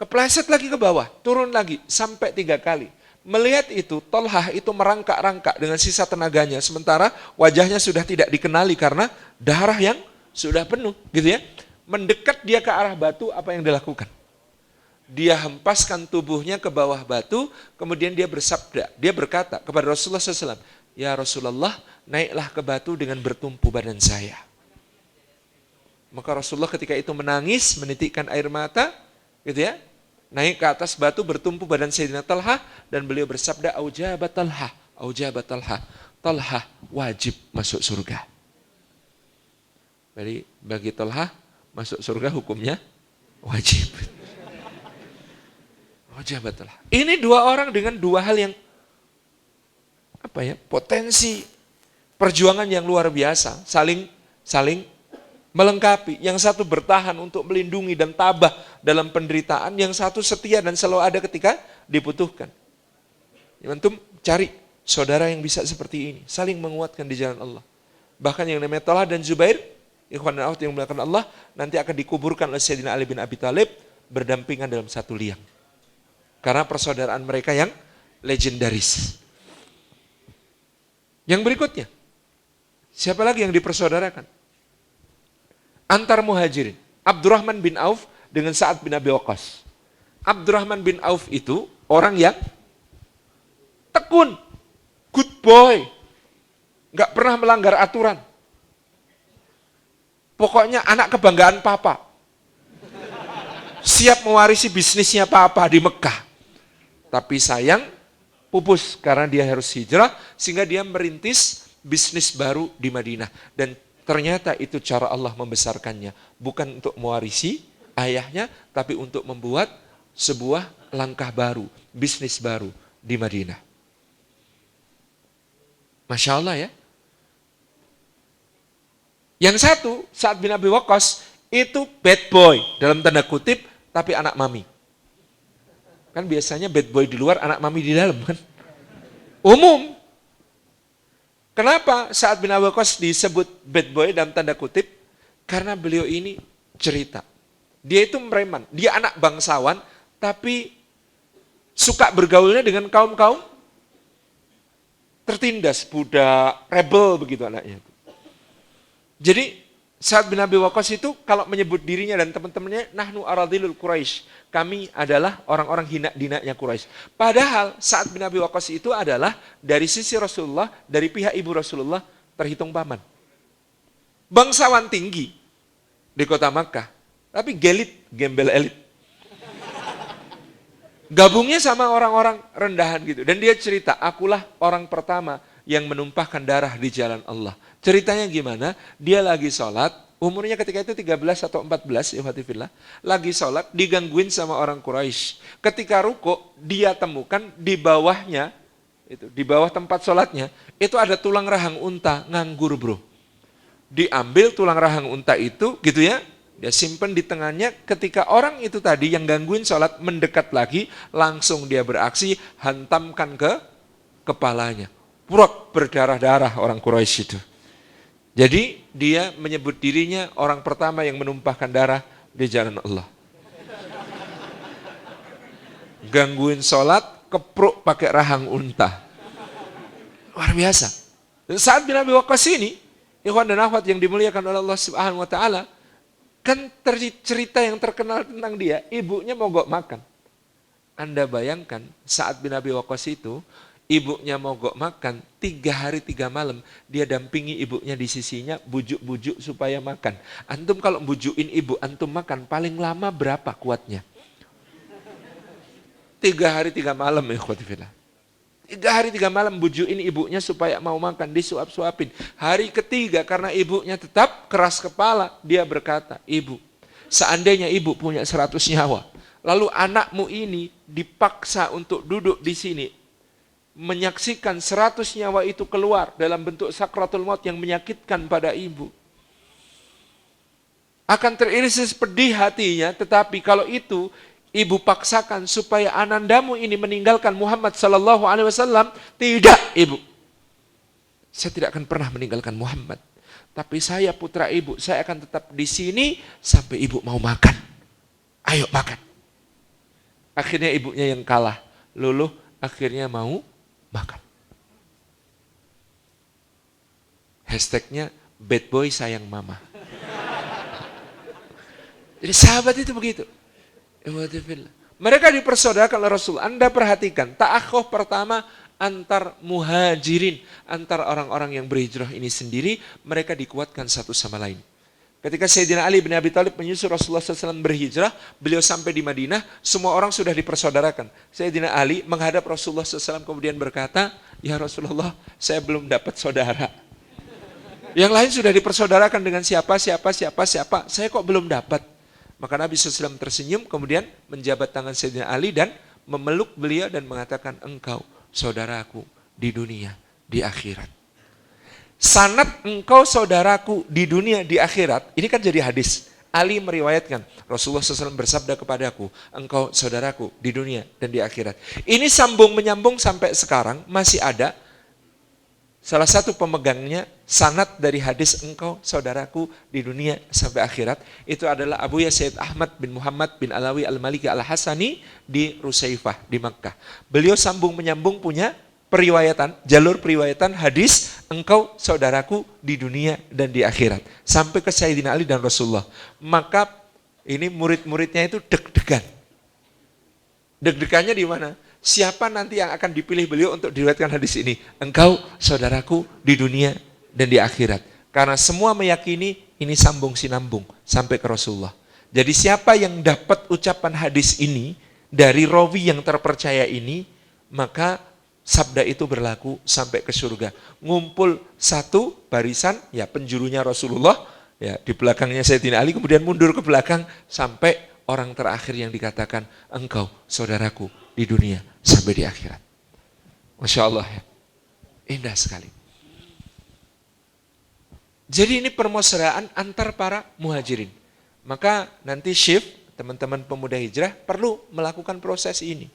kepleset lagi ke bawah, turun lagi sampai 3 kali. Melihat itu, Talhah itu merangkak-rangkak dengan sisa tenaganya, sementara wajahnya sudah tidak dikenali karena darah yang sudah penuh, gitu ya. Mendekat dia ke arah batu, apa yang dilakukan? Dia hempaskan tubuhnya ke bawah batu, kemudian dia bersabda, dia berkata kepada Rasulullah SAW, ya Rasulullah, naiklah ke batu dengan bertumpu badan saya. Maka Rasulullah ketika itu menangis, menitikkan air mata, gitu ya, naik ke atas batu bertumpu badan Sayyidina Talha, dan beliau bersabda, aujabat Talha, aujabat Talha, Talha wajib masuk surga. Jadi bagi Talha masuk surga hukumnya wajib. Aujabat Talha. Ini 2 orang dengan 2 hal yang potensi perjuangan yang luar biasa, saling melengkapi. Yang satu bertahan untuk melindungi dan tabah dalam penderitaan, yang satu setia dan selalu ada ketika dibutuhkan. Antum cari saudara yang bisa seperti ini, saling menguatkan di jalan Allah. Bahkan yang namanya Talha dan Zubair, ikhwan dan akhwat yang dimuliakan Allah, nanti akan dikuburkan oleh Sayyidina Ali bin Abi Thalib berdampingan dalam satu liang. Karena persaudaraan mereka yang legendaris. Yang berikutnya, siapa lagi yang dipersaudarakan? Antar muhajirin, Abdurrahman bin Auf dengan Sa'ad bin Abi Waqqas. Abdurrahman bin Auf itu orang yang tekun, good boy, gak pernah melanggar aturan. Pokoknya anak kebanggaan papa. Siap mewarisi bisnisnya papa di Mekah. Tapi sayang, pupus karena dia harus hijrah, sehingga dia merintis bisnis baru di Madinah. Dan ternyata itu cara Allah membesarkannya. Bukan untuk mewarisi ayahnya, tapi untuk membuat sebuah langkah baru, bisnis baru di Madinah. Masya Allah ya. Yang satu, Sa'ad bin Abi Waqqas, itu bad boy, dalam tanda kutip, tapi anak mami. Kan biasanya bad boy di luar, anak mami di dalam kan. Umum. Kenapa Sa'ad bin Abi Waqqas disebut bad boy dalam tanda kutip? Karena beliau ini cerita. Dia itu preman, dia anak bangsawan, tapi suka bergaulnya dengan kaum-kaum tertindas, budak, rebel begitu anaknya. Jadi Sa'ad bin Abi Waqqas itu kalau menyebut dirinya dan teman-temannya, nahnu aradhilul Quraisy, kami adalah orang-orang hina-dinanya Quraisy. Padahal Sa'ad bin Abi Waqqas itu adalah dari sisi Rasulullah, dari pihak ibu Rasulullah terhitung paman. Bangsawan tinggi di kota Makkah, tapi gelit, gembel elit. Gabungnya sama orang-orang rendahan gitu. Dan dia cerita, akulah orang pertama yang menumpahkan darah di jalan Allah. Ceritanya gimana? Dia lagi sholat, umurnya ketika itu 13 atau 14, ya, lagi sholat, digangguin sama orang Quraisy. Ketika ruku, dia temukan di bawahnya, itu di bawah tempat sholatnya, itu ada tulang rahang unta nganggur bro. Diambil tulang rahang unta itu, gitu ya, Dia simpen di tangannya, ketika orang itu tadi yang gangguin sholat mendekat lagi, langsung dia beraksi, hantamkan ke kepalanya. Purak berdarah-darah orang Quraisy itu. Jadi dia menyebut dirinya orang pertama yang menumpahkan darah di jalan Allah. Gangguin sholat, kepruk pakai rahang unta. Luar biasa. Sa'ad bin Abi Waqqas ini, ikhwan dan akhwat yang dimuliakan oleh Allah Subhanahu wa taala, kan cerita yang terkenal tentang dia, ibunya mogok makan. Anda bayangkan Sa'ad bin Abi Waqqas itu, ibunya mogok makan, 3 hari 3 malam, dia dampingi ibunya di sisinya, bujuk-bujuk supaya makan. Antum kalau bujukin ibu, antum makan, paling lama berapa kuatnya? 3 hari 3 malam, ikhwatifillah. 3 hari 3 malam bujukin ibunya supaya mau makan, disuap-suapin. Hari ketiga karena ibunya tetap keras kepala, dia berkata, ibu, seandainya ibu punya 100 nyawa, lalu anakmu ini dipaksa untuk duduk di sini, menyaksikan 100 nyawa itu keluar dalam bentuk sakratul maut yang menyakitkan pada ibu. Akan teriris pedih hatinya, tetapi kalau itu ibu paksakan supaya anandamu ini meninggalkan Muhammad sallallahu alaihi wasallam, tidak ibu. Saya tidak akan pernah meninggalkan Muhammad. Tapi saya putra ibu, saya akan tetap di sini sampai ibu mau makan. Ayo makan. Akhirnya ibunya yang kalah, luluh, akhirnya mau makan. Hashtagnya bad boy sayang mama. Jadi sahabat itu begitu. Mereka dipersaudarakan oleh Rasul. Anda perhatikan, ta'akhuf pertama antar muhajirin, antar orang-orang yang berhijrah ini sendiri, mereka dikuatkan satu sama lain. Ketika Sayyidina Ali bin Abi Thalib menyusul Rasulullah SAW berhijrah, beliau sampai di Madinah, semua orang sudah dipersaudarakan. Sayyidina Ali menghadap Rasulullah SAW kemudian berkata, ya Rasulullah, saya belum dapat saudara. Yang lain sudah dipersaudarakan dengan siapa, saya kok belum dapat. Maka Nabi SAW tersenyum, kemudian menjabat tangan Sayyidina Ali dan memeluk beliau dan mengatakan, engkau saudaraku di dunia, di akhirat. Sanad engkau saudaraku di dunia, di akhirat, ini kan jadi hadis. Ali meriwayatkan, Rasulullah SAW bersabda kepadaku, engkau saudaraku di dunia dan di akhirat. Ini sambung menyambung sampai sekarang, masih ada. Salah satu pemegangnya, sanad dari hadis engkau saudaraku di dunia sampai akhirat, itu adalah Abu Sayyid Ahmad bin Muhammad bin Alawi al-Maliki al-Hasani di Rusaifah, di Makkah. Beliau sambung menyambung punya periwayatan, jalur periwayatan hadis engkau saudaraku di dunia dan di akhirat. Sampai ke Sayyidina Ali dan Rasulullah. Maka ini murid-muridnya itu deg-degan. Deg-degannya di mana? Siapa nanti yang akan dipilih beliau untuk diriwayatkan hadis ini? Engkau saudaraku di dunia dan di akhirat. Karena semua meyakini ini sambung sinambung sampai ke Rasulullah. Jadi siapa yang dapat ucapan hadis ini dari rawi yang terpercaya ini, maka sabda itu berlaku sampai ke surga. Ngumpul satu barisan, ya penjurunya Rasulullah, ya di belakangnya Sayyidina Ali, kemudian mundur ke belakang sampai orang terakhir yang dikatakan engkau saudaraku di dunia sampai di akhirat. Masya Allah ya. Indah sekali. Jadi ini permesraan antar para muhajirin. Maka nanti shift, teman-teman pemuda hijrah perlu melakukan proses ini.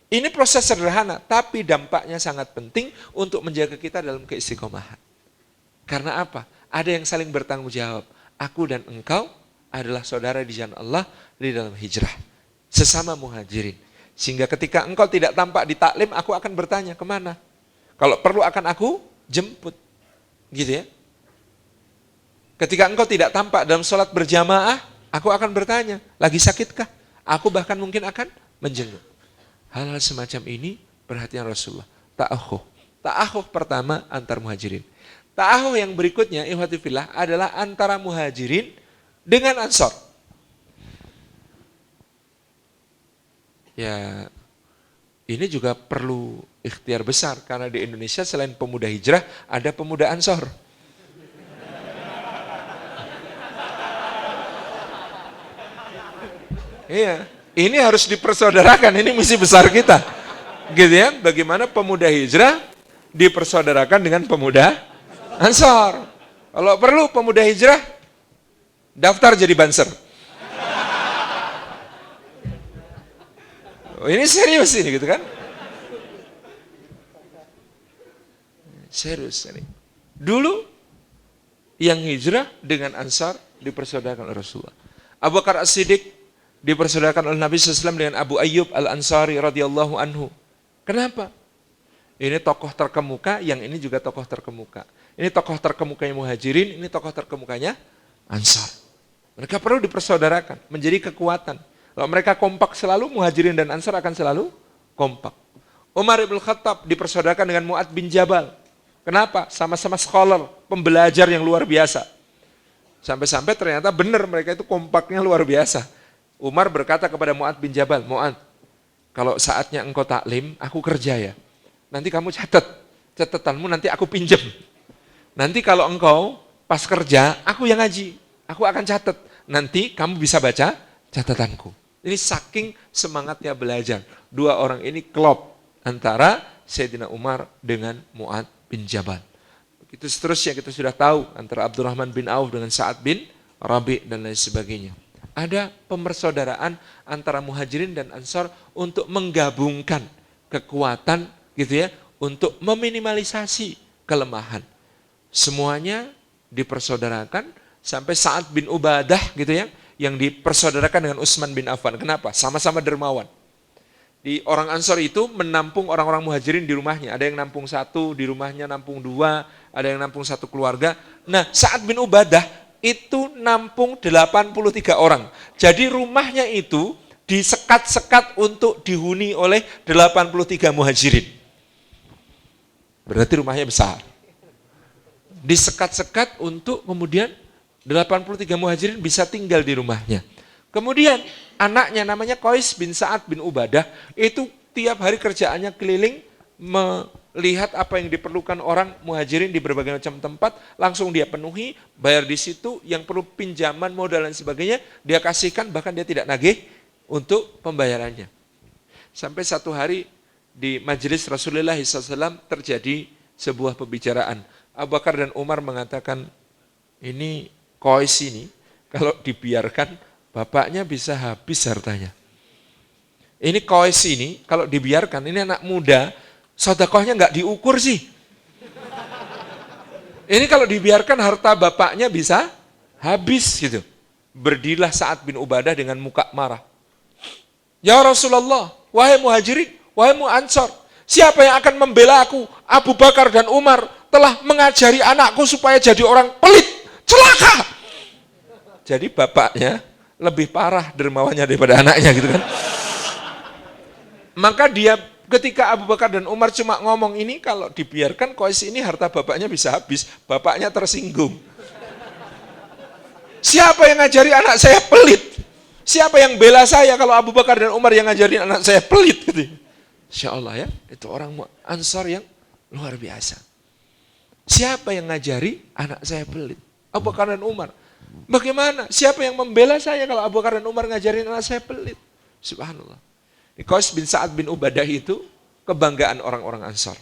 Ini proses sederhana, tapi dampaknya sangat penting untuk menjaga kita dalam keistiqomahan. Karena apa? Ada yang saling bertanggung jawab. Aku dan engkau adalah saudara di jalan Allah di dalam hijrah. Sesama muhajirin. Sehingga ketika engkau tidak tampak di taklim, aku akan bertanya kemana. Kalau perlu akan aku jemput. Gitu ya. Ketika engkau tidak tampak dalam sholat berjamaah, aku akan bertanya, lagi sakitkah? Aku bahkan mungkin akan menjenguk. Hal-hal semacam ini perhatian Rasulullah. Ta'akhuh. Ta'akhuh pertama antar muhajirin. Ta'akhuh yang berikutnya, ikhwati fillah, adalah antara muhajirin dengan ansor. Ya, ini juga perlu ikhtiar besar karena di Indonesia selain pemuda hijrah ada pemuda ansor. Iya, ini harus dipersaudarakan, ini misi besar kita. Gitu ya, bagaimana pemuda hijrah dipersaudarakan dengan pemuda ansor. Kalau perlu pemuda hijrah daftar jadi banser. Oh, ini serius ini gitu kan? Serius ini. Dulu yang hijrah dengan Ansar dipersaudarakan oleh Rasulullah. Abu Bakar As-Siddiq dipersaudarakan oleh Nabi SAW dengan Abu Ayyub Al-Ansari radhiyallahu anhu. Kenapa? Ini tokoh terkemuka, yang ini juga tokoh terkemuka. Ini tokoh terkemukanya Muhajirin, ini tokoh terkemukanya Ansar. Mereka perlu dipersaudarakan, menjadi kekuatan. Kalau mereka kompak selalu, Muhajirin dan Ansar akan selalu kompak. Umar ibn Khattab dipersaudarakan dengan Mu'ad bin Jabal. Kenapa? Sama-sama scholar, pembelajar yang luar biasa. Sampai-sampai ternyata benar mereka itu kompaknya luar biasa. Umar berkata kepada Mu'ad bin Jabal, Mu'ad, kalau saatnya engkau taklim, aku kerja ya. Nanti kamu catat, catatanmu nanti aku pinjem. Nanti kalau engkau pas kerja, aku yang ngaji, aku akan catat. Nanti kamu bisa baca catatanku. Ini saking semangatnya belajar. Dua orang ini klop antara Sayyidina Umar dengan Mu'ad bin Jabal. Begitu seterusnya kita sudah tahu antara Abdurrahman bin Auf dengan Sa'ad bin Rabi' dan lain sebagainya. Ada pemersaudaraan antara Muhajirin dan Ansar untuk menggabungkan kekuatan gitu ya, untuk meminimalisasi kelemahan. Semuanya dipersaudarakan sampai Sa'ad bin Ubadah gitu ya, yang dipersaudarakan dengan Utsman bin Affan. Kenapa? Sama-sama dermawan. Di orang Ansor itu menampung orang-orang Muhajirin di rumahnya. Ada yang nampung satu, di rumahnya nampung dua, ada yang nampung satu keluarga. Nah, Sa'ad bin Ubadah itu nampung 83 orang. Jadi rumahnya itu disekat-sekat untuk dihuni oleh 83 Muhajirin. Berarti rumahnya besar. Disekat-sekat untuk kemudian 83 Muhajirin bisa tinggal di rumahnya. Kemudian anaknya namanya Qais bin Sa'ad bin Ubadah, itu tiap hari kerjaannya keliling melihat apa yang diperlukan orang Muhajirin di berbagai macam tempat, langsung dia penuhi, bayar di situ, yang perlu pinjaman, modal dan sebagainya, dia kasihkan, bahkan dia tidak nagih untuk pembayarannya. Sampai satu hari di majelis Rasulullah SAW terjadi sebuah pembicaraan. Abu Bakar dan Umar mengatakan, ini Qais ini kalau dibiarkan bapaknya bisa habis hartanya. Ini Qais ini kalau dibiarkan, ini anak muda, sedekahnya nggak diukur sih. Ini kalau dibiarkan harta bapaknya bisa habis gitu. Berdirilah Sa'ad bin Ubadah dengan muka marah. Ya Rasulullah, wahai Muhajirin, wahai Ansar, siapa yang akan membela aku? Abu Bakar dan Umar telah mengajari anakku supaya jadi orang pelit, celaka. Jadi bapaknya lebih parah dermawannya daripada anaknya gitu kan. Maka dia ketika Abu Bakar dan Umar cuma ngomong ini, kalau dibiarkan Qais ini harta bapaknya bisa habis, bapaknya tersinggung. Siapa yang ngajari anak saya pelit? Siapa yang bela saya kalau Abu Bakar dan Umar yang ngajarin anak saya pelit gitu. Insya Allah ya, itu orang Ansar yang luar biasa. Siapa yang ngajari anak saya pelit? Abu Bakar dan Umar. Bagaimana? Siapa yang membela saya kalau Abu Bakar dan Umar ngajarin anak saya pelit? Subhanallah. Qais bin Sa'ad bin Ubadah itu kebanggaan orang-orang Ansar.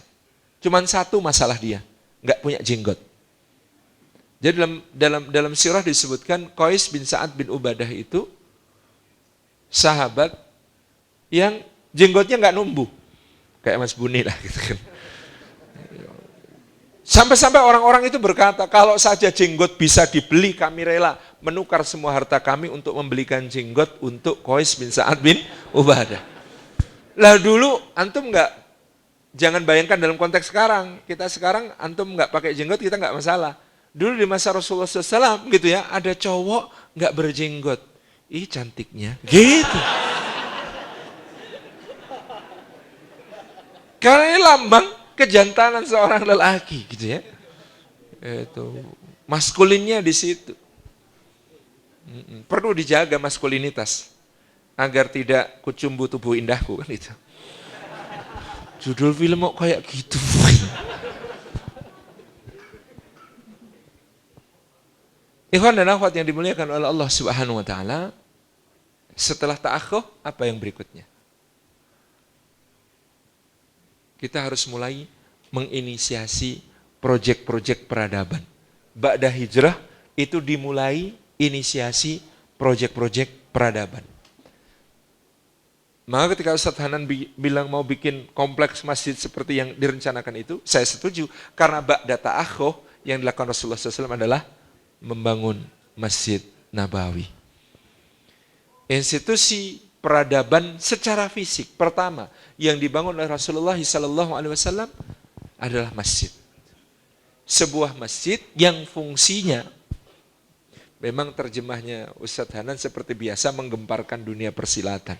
Cuman satu masalah dia, nggak punya jenggot. Jadi dalam sirah disebutkan Qais bin Sa'ad bin Ubadah itu sahabat yang jenggotnya nggak numbuh, kayak Mas Buni lah gitu kan. Sampai-sampai orang-orang itu berkata, kalau saja jenggot bisa dibeli, kami rela menukar semua harta kami untuk membelikan jenggot untuk Qais bin Sa'ad bin Ubadah. Lah dulu antum jangan bayangkan dalam konteks sekarang. Kita sekarang antum nggak pakai jenggot, kita nggak masalah. Dulu di masa Rasulullah SAW gitu ya, ada cowok nggak berjenggot. Ih cantiknya, gitu. Karena ini lambang kejantanan seorang lelaki gitu ya. Itu maskulinnya di situ. Perlu dijaga maskulinitas agar tidak kucumbu tubuh indahku kan itu. Judul film kok kayak gitu. Ikhwan dan akhwat yang dimuliakan oleh Allah Subhanahu wa taala, setelah ta'akhuh apa yang berikutnya? Kita harus mulai menginisiasi proyek-proyek peradaban. Ba'da hijrah itu dimulai inisiasi proyek-proyek peradaban. Maka ketika Ustadz Hanan bilang mau bikin kompleks masjid seperti yang direncanakan itu, saya setuju. Karena ba'da ta'akhuh yang dilakukan Rasulullah SAW adalah membangun Masjid Nabawi. Institusi peradaban secara fisik pertama yang dibangun oleh Rasulullah SAW adalah masjid. Sebuah masjid yang fungsinya, memang terjemahnya Ustadz Hanan seperti biasa menggemparkan dunia persilatan.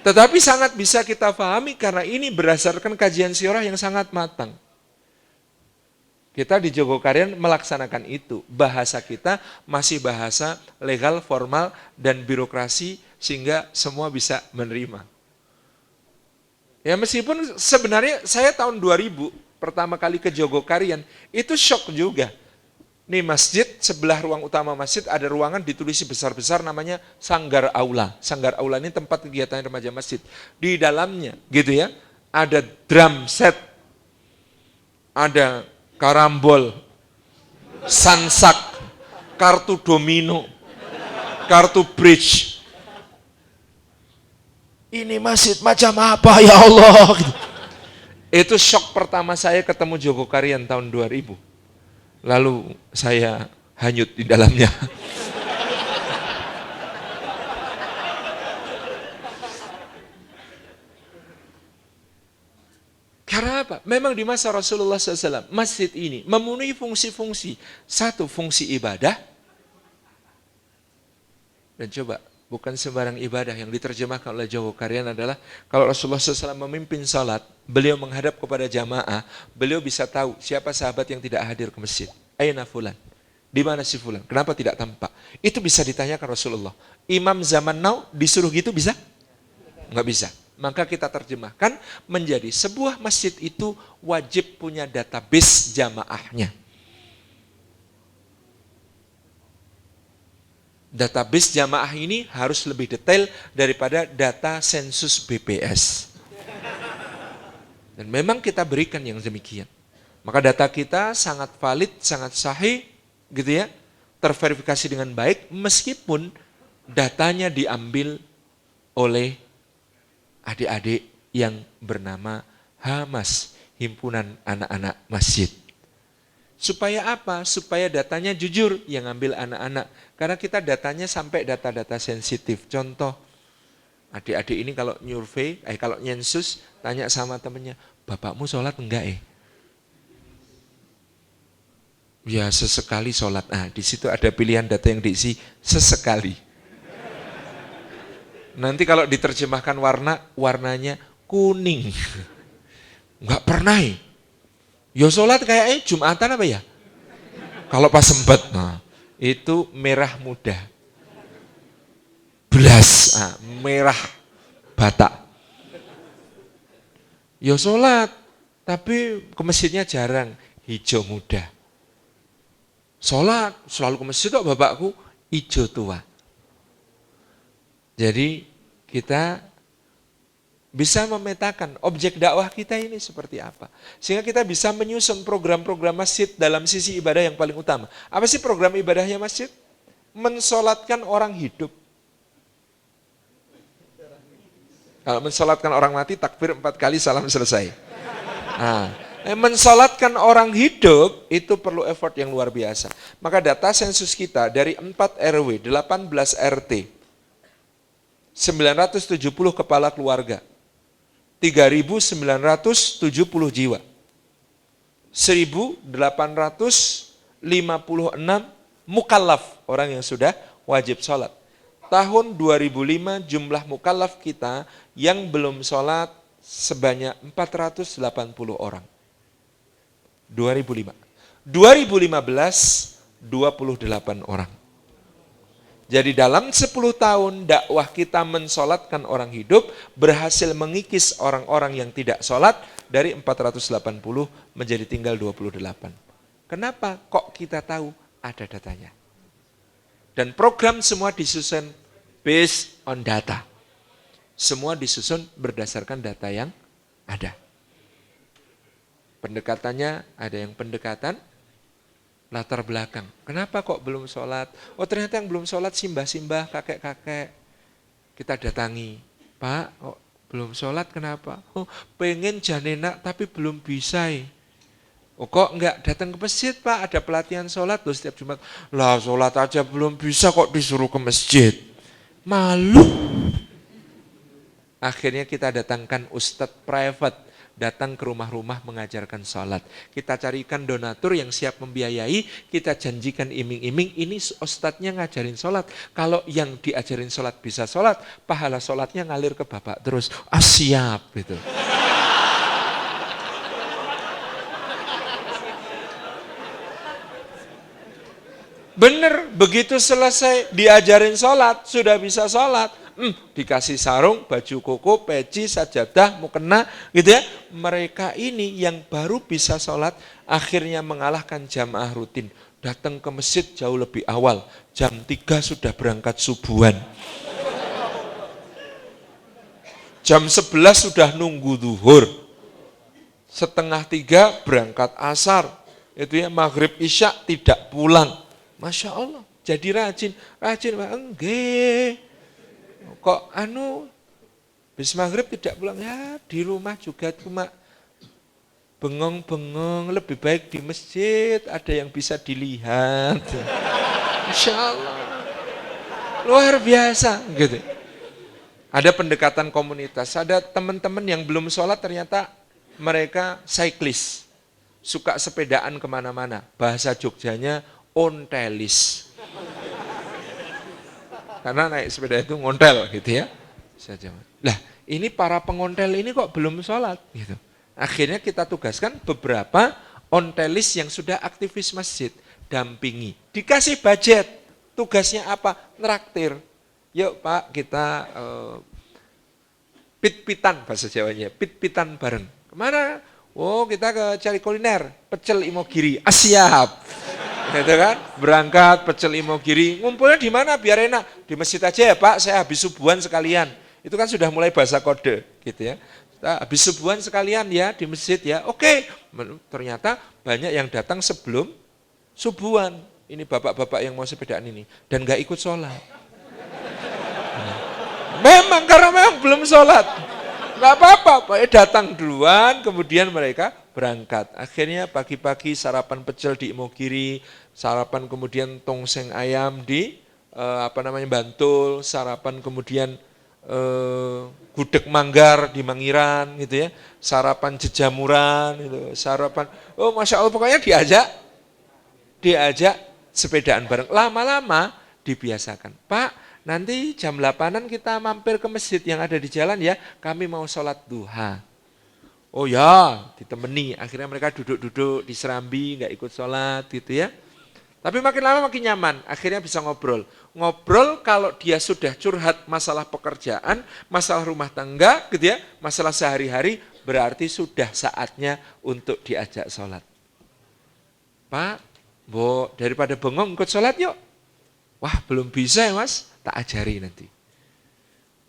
Tetapi sangat bisa kita pahami karena ini berdasarkan kajian sirah yang sangat matang. Kita di Jogokarian melaksanakan itu. Bahasa kita masih bahasa legal, formal, dan birokrasi sehingga semua bisa menerima. Ya meskipun sebenarnya saya tahun 2000 pertama kali ke Jogokarian itu shock juga. Nih masjid, sebelah ruang utama masjid ada ruangan ditulis besar-besar namanya Sanggar Aula. Sanggar Aula ini tempat kegiatan remaja masjid. Di dalamnya gitu ya, ada drum set, ada karambol, sansak, kartu domino, kartu bridge. Ini masjid macam apa ya Allah? Itu shock pertama saya ketemu Jogokarian tahun 2000. Lalu saya hanyut di dalamnya. Karena apa? Memang di masa Rasulullah SAW, masjid ini memenuhi fungsi-fungsi. Satu, fungsi ibadah. Dan coba, bukan sembarang ibadah yang diterjemahkan oleh Jogokarian adalah, kalau Rasulullah SAW memimpin salat, beliau menghadap kepada jamaah, beliau bisa tahu siapa sahabat yang tidak hadir ke masjid. Aina fulan? Di mana si fulan? Kenapa tidak tampak? Itu bisa ditanyakan Rasulullah. Imam zaman now disuruh gitu bisa? Enggak bisa. Maka kita terjemahkan menjadi sebuah masjid itu wajib punya database jamaahnya. Database jamaah ini harus lebih detail daripada data sensus BPS. Dan memang kita berikan yang demikian. Maka data kita sangat valid, sangat sahih, gitu ya, terverifikasi dengan baik, meskipun datanya diambil oleh adik-adik yang bernama Hamas, Himpunan Anak-anak Masjid. Supaya apa? Supaya datanya jujur yang ambil anak-anak. Karena kita datanya sampai data-data sensitif. Contoh, adik-adik ini kalau nyurvei, kalau nyensus, tanya sama temennya, bapakmu sholat enggak Ya sesekali sholat. Nah di situ ada pilihan data yang diisi sesekali. Nanti kalau diterjemahkan warnanya kuning. Enggak pernah Ya sholat kayaknya Jumatan apa ya? Kalau pas sempat, nah itu merah muda. Belas, merah batak. Ya sholat, tapi ke masjidnya jarang, hijau muda. Sholat, selalu ke masjid kok bapakku, hijau tua. Jadi kita bisa memetakan objek dakwah kita ini seperti apa. Sehingga kita bisa menyusun program-program masjid dalam sisi ibadah yang paling utama. Apa sih program ibadahnya masjid? Mensolatkan orang hidup. Kalau mensolatkan orang mati, takbir 4 kali, salam selesai. Nah, mensolatkan orang hidup itu perlu effort yang luar biasa. Maka data sensus kita dari 4 RW, 18 RT, 970 kepala keluarga, 3.970 jiwa, 1.856 mukallaf, orang yang sudah wajib sholat. Tahun 2005 jumlah mukallaf kita yang belum sholat sebanyak 480 orang. 2005. 2015 28 orang. Jadi dalam 10 tahun dakwah kita mensolatkan orang hidup berhasil mengikis orang-orang yang tidak sholat dari 480 menjadi tinggal 28. Kenapa? Kok kita tahu? Ada datanya. Dan program semua disusun based on data. Semua disusun berdasarkan data yang ada. Pendekatannya ada yang pendekatan latar belakang. Kenapa kok belum sholat? Oh ternyata yang belum sholat simbah-simbah, kakek-kakek. Kita datangi, Pak, kok belum sholat kenapa? Oh pengen janenak tapi belum bisa. Oh kok enggak datang ke masjid Pak, ada pelatihan sholat loh setiap Jumat. Lah sholat aja belum bisa kok disuruh ke masjid. Malu. Akhirnya kita datangkan ustadz private, datang ke rumah-rumah mengajarkan sholat. Kita carikan donatur yang siap membiayai, kita janjikan iming-iming, ini ustadznya ngajarin sholat. Kalau yang diajarin sholat bisa sholat, pahala sholatnya ngalir ke bapak terus. Ah siap gitu. Bener, begitu selesai diajarin sholat, sudah bisa sholat. Dikasih sarung, baju koko, peci, sajadah, mukena gitu ya. Mereka ini yang baru bisa sholat akhirnya mengalahkan jamaah rutin. Datang ke masjid jauh lebih awal, jam 3 sudah berangkat subuhan. Jam 11 sudah nunggu zuhur. Setengah 3 berangkat asar. Itu ya maghrib isya tidak pulang. Masya Allah, jadi rajin enggak. Kok bis maghrib tidak pulang ya di rumah juga cuma bengong-bengong, lebih baik di masjid ada yang bisa dilihat. Masya Allah, luar biasa gitu. Ada pendekatan komunitas, ada teman-teman yang belum sholat ternyata mereka cyclist, suka sepedaan kemana-mana, bahasa Jogjanya ontelis. Karena naik sepeda itu ngontel gitu ya. Lah ini para pengontel ini kok belum sholat gitu. Akhirnya kita tugaskan beberapa ontelis yang sudah aktivis masjid, dampingi. Dikasih budget, tugasnya apa? Nraktir. Yuk Pak kita pit-pitan bahasa Jawanya, pit-pitan bareng. Kemana? Oh kita ke cari kuliner, pecel Imogiri. Siap. Gitu kan, berangkat pecel Imogiri, ngumpulnya di mana biar enak? Di masjid aja ya Pak, saya habis subuhan sekalian. Itu kan sudah mulai bahasa kode, gitu ya. Kita habis subuhan sekalian ya di masjid ya. Oke, ternyata banyak yang datang sebelum subuhan. Ini bapak-bapak yang mau sepedaan ini dan nggak ikut sholat. Memang karena memang belum sholat. Nggak apa-apa, datang duluan, kemudian mereka berangkat. Akhirnya pagi-pagi sarapan pecel di Imogiri, sarapan kemudian tongseng ayam di Bantul, sarapan kemudian gudeg manggar di Mangiran gitu ya, sarapan jejamuran gitu, sarapan. Oh Masya Allah pokoknya diajak sepedaan bareng. Lama-lama dibiasakan. Pak, nanti jam 8-an kita mampir ke masjid yang ada di jalan ya, kami mau sholat duha. Oh ya, ditemani. Akhirnya mereka duduk-duduk di serambi, nggak ikut sholat gitu ya. Tapi makin lama makin nyaman, akhirnya bisa ngobrol. Ngobrol kalau dia sudah curhat masalah pekerjaan, masalah rumah tangga gitu ya, masalah sehari-hari, berarti sudah saatnya untuk diajak sholat. Pak, Bu, daripada bengong ikut sholat yuk. Wah belum bisa ya mas, tak ajari nanti.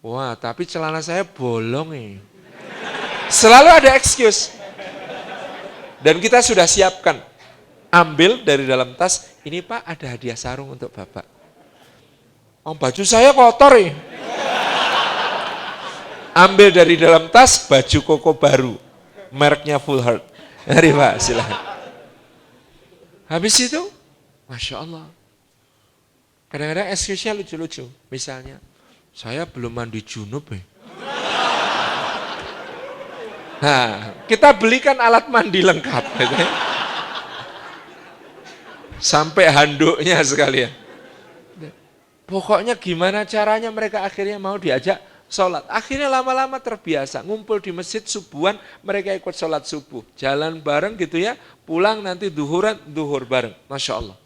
Wah tapi celana saya bolong ya. Selalu ada excuse. Dan kita sudah siapkan. Ambil dari dalam tas, ini Pak ada hadiah sarung untuk Bapak. Oh baju saya kotor ya. Ambil dari dalam tas baju koko baru. Mereknya Full Heart. Mari Pak silahkan. Habis itu, Masya Allah. Kadang-kadang excuse-nya lucu-lucu. Misalnya, saya belum mandi junub ya. Nah, kita belikan alat mandi lengkap. Gitu ya. Sampai handuknya sekalian. Pokoknya gimana caranya mereka akhirnya mau diajak sholat. Akhirnya lama-lama terbiasa. Ngumpul di masjid subuhan, mereka ikut sholat subuh. Jalan bareng gitu ya, pulang nanti duhur bareng. Masya Allah.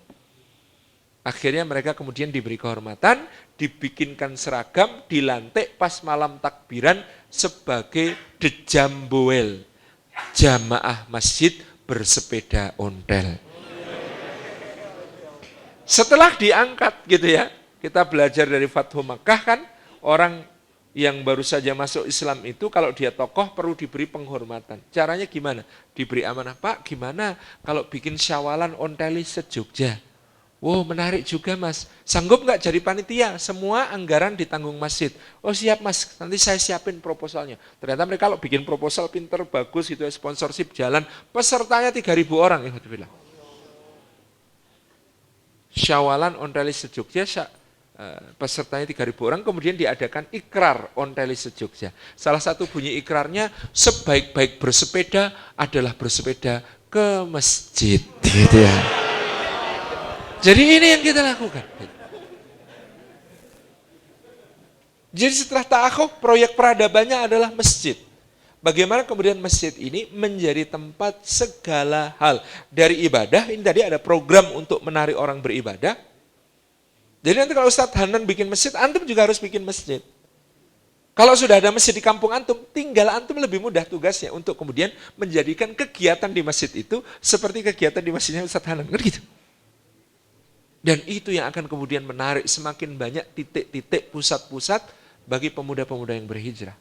Akhirnya mereka kemudian diberi kehormatan, dibikinkan seragam, dilantik pas malam takbiran sebagai dejamboel, jamaah masjid bersepeda ontel. Setelah diangkat gitu ya, kita belajar dari Fathu Makkah kan, orang yang baru saja masuk Islam itu kalau dia tokoh perlu diberi penghormatan. Caranya gimana? Diberi amanah. Pak, gimana kalau bikin syawalan onteli se-Jogja? Wow, menarik juga mas. Sanggup nggak jadi panitia? Semua anggaran ditanggung masjid. Oh siap mas, nanti saya siapin proposalnya. Ternyata mereka kalau bikin proposal pinter, bagus gitu ya, sponsorship jalan. Pesertanya 3.000 orang. Ya, syawalan onteli se-Jogja, pesertanya 3.000 orang, kemudian diadakan ikrar onteli se-Jogja. Salah satu bunyi ikrarnya, sebaik-baik bersepeda adalah bersepeda ke masjid. Gitu ya. Jadi ini yang kita lakukan. Jadi setelah ta'akhuf, proyek peradabannya adalah masjid. Bagaimana kemudian masjid ini menjadi tempat segala hal. Dari ibadah, ini tadi ada program untuk menarik orang beribadah. Jadi nanti kalau Ustadz Hanan bikin masjid, antum juga harus bikin masjid. Kalau sudah ada masjid di kampung antum, tinggal antum lebih mudah tugasnya untuk kemudian menjadikan kegiatan di masjid itu seperti kegiatan di masjidnya Ustadz Hanan. Kan gitu. Dan itu yang akan kemudian menarik semakin banyak titik-titik pusat-pusat bagi pemuda-pemuda yang berhijrah.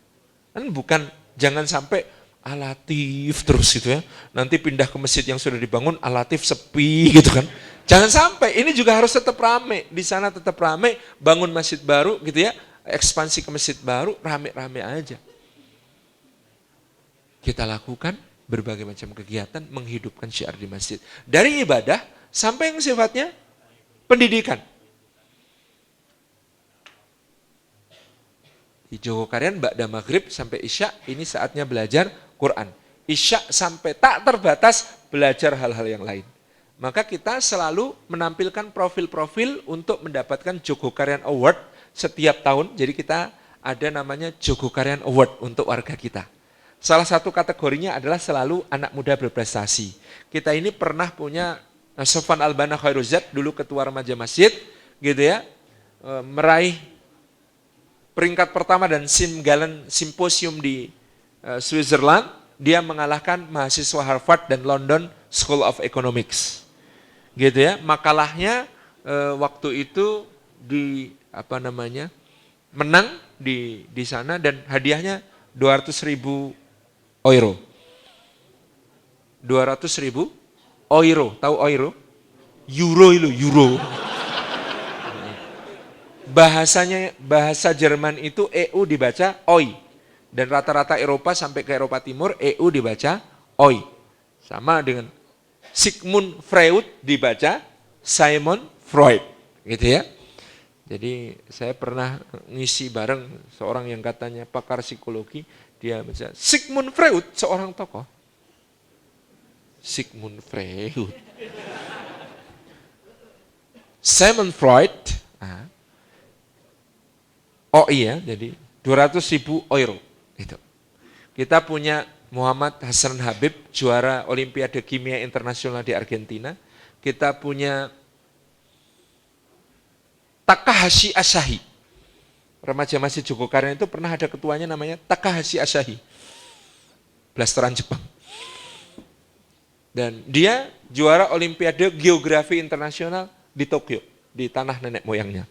Kan bukan, jangan sampai alatif terus gitu ya. Nanti pindah ke masjid yang sudah dibangun, alatif sepi gitu kan. Jangan sampai, ini juga harus tetap rame. Di sana tetap rame, bangun masjid baru gitu ya. Ekspansi ke masjid baru, rame-rame aja. Kita lakukan berbagai macam kegiatan menghidupkan syiar di masjid. Dari ibadah sampai yang sifatnya pendidikan. Di Jogokarian ba'da maghrib sampai isya ini saatnya belajar Quran. Isya sampai tak terbatas belajar hal-hal yang lain. Maka kita selalu menampilkan profil-profil untuk mendapatkan Jogokarian Award setiap tahun. Jadi kita ada namanya Jogokarian Award untuk warga kita. Salah satu kategorinya adalah selalu anak muda berprestasi. Kita ini pernah punya Sofwan Albana Khairuzat, dulu ketua remaja masjid, gitu ya, meraih peringkat pertama dan simposium di Switzerland. Dia mengalahkan mahasiswa Harvard dan London School of Economics, gitu ya. Makalahnya waktu itu menang di sana dan hadiahnya 200.000 euro. 200.000 euro, tahu euro? Euro itu, euro. Bahasa Jerman itu EU dibaca oi. Dan rata-rata Eropa sampai ke Eropa Timur EU dibaca oi. Sama dengan Sigmund Freud dibaca Simon Freud, gitu ya. Jadi saya pernah ngisi bareng seorang yang katanya pakar psikologi, dia baca Sigmund Freud, seorang tokoh. Sigmund Freud. Simon Freud. Oh iya, jadi 200.000 euro. Itu. Kita punya Muhammad Hasan Habib, juara Olimpiade Kimia Internasional di Argentina. Kita punya Takahashi Asahi. Remaja masjid Jogokarian itu pernah ada ketuanya namanya Takahashi Asahi. Blasteran Jepang. Dan dia juara Olimpiade Geografi Internasional di Tokyo, di tanah nenek moyangnya.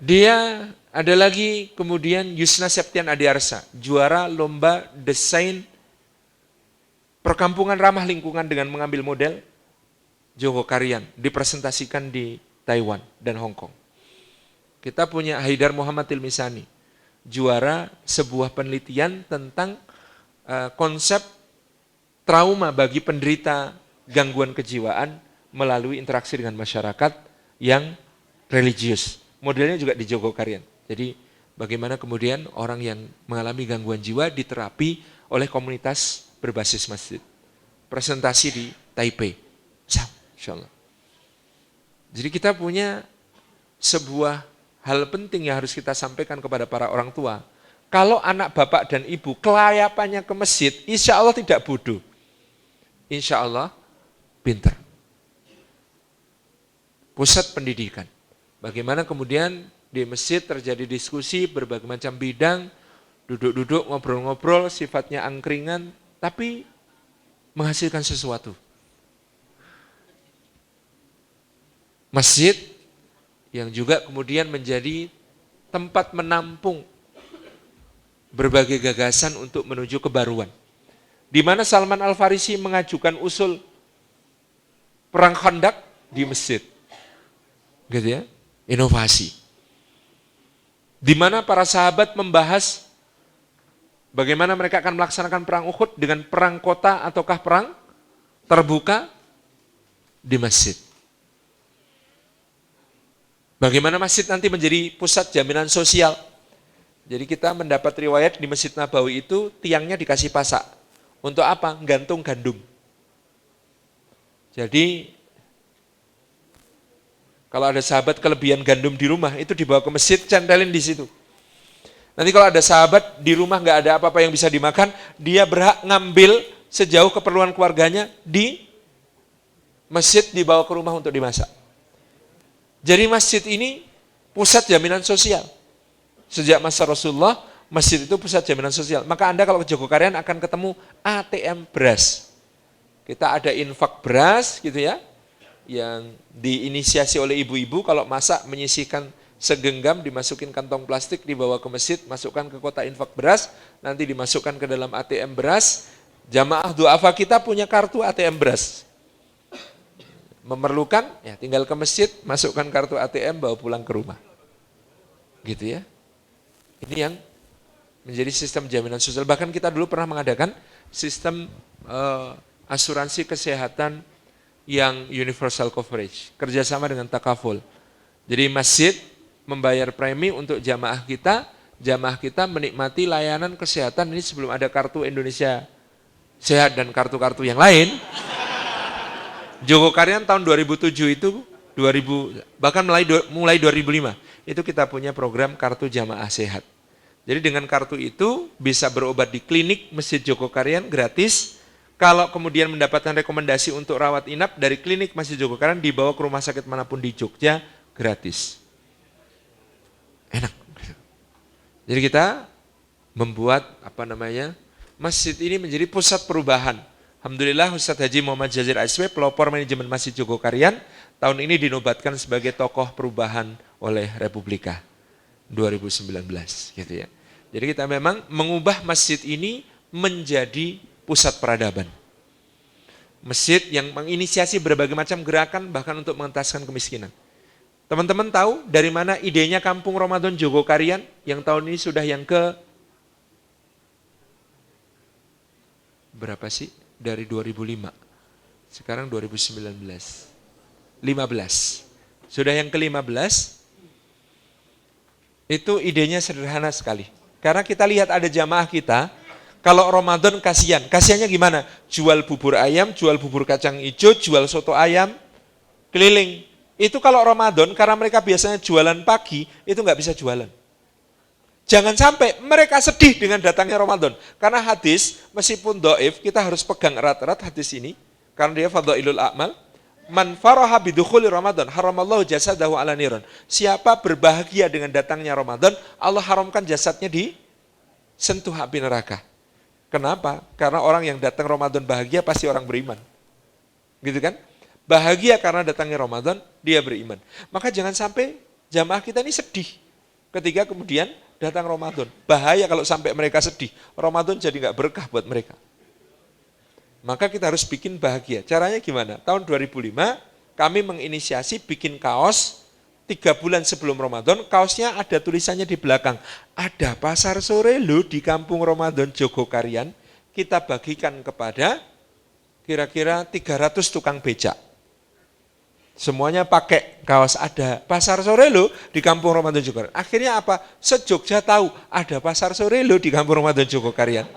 Dia ada lagi kemudian Yusna Septian Adiarsa, juara lomba desain perkampungan ramah lingkungan dengan mengambil model Jogokarian, dipresentasikan di Taiwan dan Hong Kong. Kita punya Haidar Muhammad Tilmisani, juara sebuah penelitian tentang konsep trauma bagi penderita gangguan kejiwaan melalui interaksi dengan masyarakat yang religius. Modelnya juga di Jogokarian. Jadi bagaimana kemudian orang yang mengalami gangguan jiwa diterapi oleh komunitas berbasis masjid. Presentasi di Taipei. Insyaallah. Jadi kita punya sebuah hal penting yang harus kita sampaikan kepada para orang tua. Kalau anak bapak dan ibu kelayapannya ke masjid, insya Allah tidak bodoh. Insya Allah pintar. Pusat pendidikan. Bagaimana kemudian di masjid terjadi diskusi berbagai macam bidang, duduk-duduk, ngobrol-ngobrol, sifatnya angkringan, tapi menghasilkan sesuatu. Masjid yang juga kemudian menjadi tempat menampung berbagai gagasan untuk menuju kebaruan. Di mana Salman Al-Farisi mengajukan usul perang Khandaq di masjid. Gitu ya, inovasi. Di mana para sahabat membahas bagaimana mereka akan melaksanakan perang Uhud dengan perang kota ataukah perang terbuka di masjid. Bagaimana masjid nanti menjadi pusat jaminan sosial. Jadi kita mendapat riwayat di Masjid Nabawi itu tiangnya dikasih pasak. Untuk apa? Gantung gandum. Jadi kalau ada sahabat kelebihan gandum di rumah, itu dibawa ke masjid, cantelin di situ. Nanti kalau ada sahabat di rumah nggak ada apa-apa yang bisa dimakan, dia berhak ngambil sejauh keperluan keluarganya di masjid, dibawa ke rumah untuk dimasak. Jadi masjid ini pusat jaminan sosial. Sejak masa Rasulullah, masjid itu pusat jaminan sosial. Maka Anda kalau ke Jogokarian akan ketemu ATM beras. Kita ada infak beras gitu ya, yang diinisiasi oleh ibu-ibu kalau masak menyisihkan segenggam, dimasukin kantong plastik, dibawa ke masjid, masukkan ke kotak infak beras, nanti dimasukkan ke dalam ATM beras. Jamaah duafa kita punya kartu ATM beras. Memerlukan, ya tinggal ke masjid, masukkan kartu ATM, bawa pulang ke rumah. Gitu ya. Ini yang menjadi sistem jaminan sosial. Bahkan kita dulu pernah mengadakan sistem asuransi kesehatan yang universal coverage, kerjasama dengan takaful. Jadi masjid membayar premi untuk jamaah kita menikmati layanan kesehatan ini sebelum ada kartu Indonesia Sehat dan kartu-kartu yang lain. Jogokarian tahun 2007 itu, bahkan mulai 2005, itu kita punya program kartu jamaah sehat. Jadi dengan kartu itu bisa berobat di klinik Masjid Jogokarian gratis. Kalau kemudian mendapatkan rekomendasi untuk rawat inap dari klinik Masjid Jogokarian, dibawa ke rumah sakit manapun di Jogja gratis. Enak. Jadi kita membuat masjid ini menjadi pusat perubahan. Alhamdulillah Ustadz Haji Muhammad Jazir ASW, pelopor manajemen Masjid Jogokarian, tahun ini dinobatkan sebagai tokoh perubahan oleh Republika 2019 gitu ya. Jadi kita memang mengubah masjid ini menjadi pusat peradaban. Masjid yang menginisiasi berbagai macam gerakan bahkan untuk mengentaskan kemiskinan. Teman-teman tahu dari mana idenya Kampung Ramadan Jogokarian yang tahun ini sudah yang ke berapa sih? Dari 2005. Sekarang 2019. 15. Sudah yang ke-15. Itu idenya sederhana sekali. Karena kita lihat ada jamaah kita, kalau Ramadan kasihan. Kasihannya gimana? Jual bubur ayam, jual bubur kacang hijau, jual soto ayam, keliling. Itu kalau Ramadan, karena mereka biasanya jualan pagi, itu nggak bisa jualan. Jangan sampai mereka sedih dengan datangnya Ramadan. Karena hadis, meskipun dhaif, kita harus pegang erat-erat hadis ini. Karena dia fadhailul a'mal. Man faraha bidukhuli Ramadan, haramallahu jasadahu ala niran. Siapa berbahagia dengan datangnya Ramadan, Allah haramkan jasadnya di sentuh api neraka. Kenapa? Karena orang yang datang Ramadan bahagia pasti orang beriman. Gitu kan? Bahagia karena datangnya Ramadan, dia beriman. Maka jangan sampai jamaah kita ini sedih ketika kemudian datang Ramadan. Bahaya kalau sampai mereka sedih. Ramadan jadi nggak berkah buat mereka. Maka kita harus bikin bahagia. Caranya gimana? Tahun 2005 kami menginisiasi bikin kaos 3 bulan sebelum Ramadan. Kaosnya ada tulisannya di belakang. Ada pasar sore loh di Kampung Ramadan Jogokarian. Kita bagikan kepada kira-kira 300 tukang becak. Semuanya pakai kaos ada pasar sore loh di Kampung Ramadan Jogokarian. Akhirnya apa? Se-Jogja tahu ada pasar sore loh di Kampung Ramadan Jogokarian.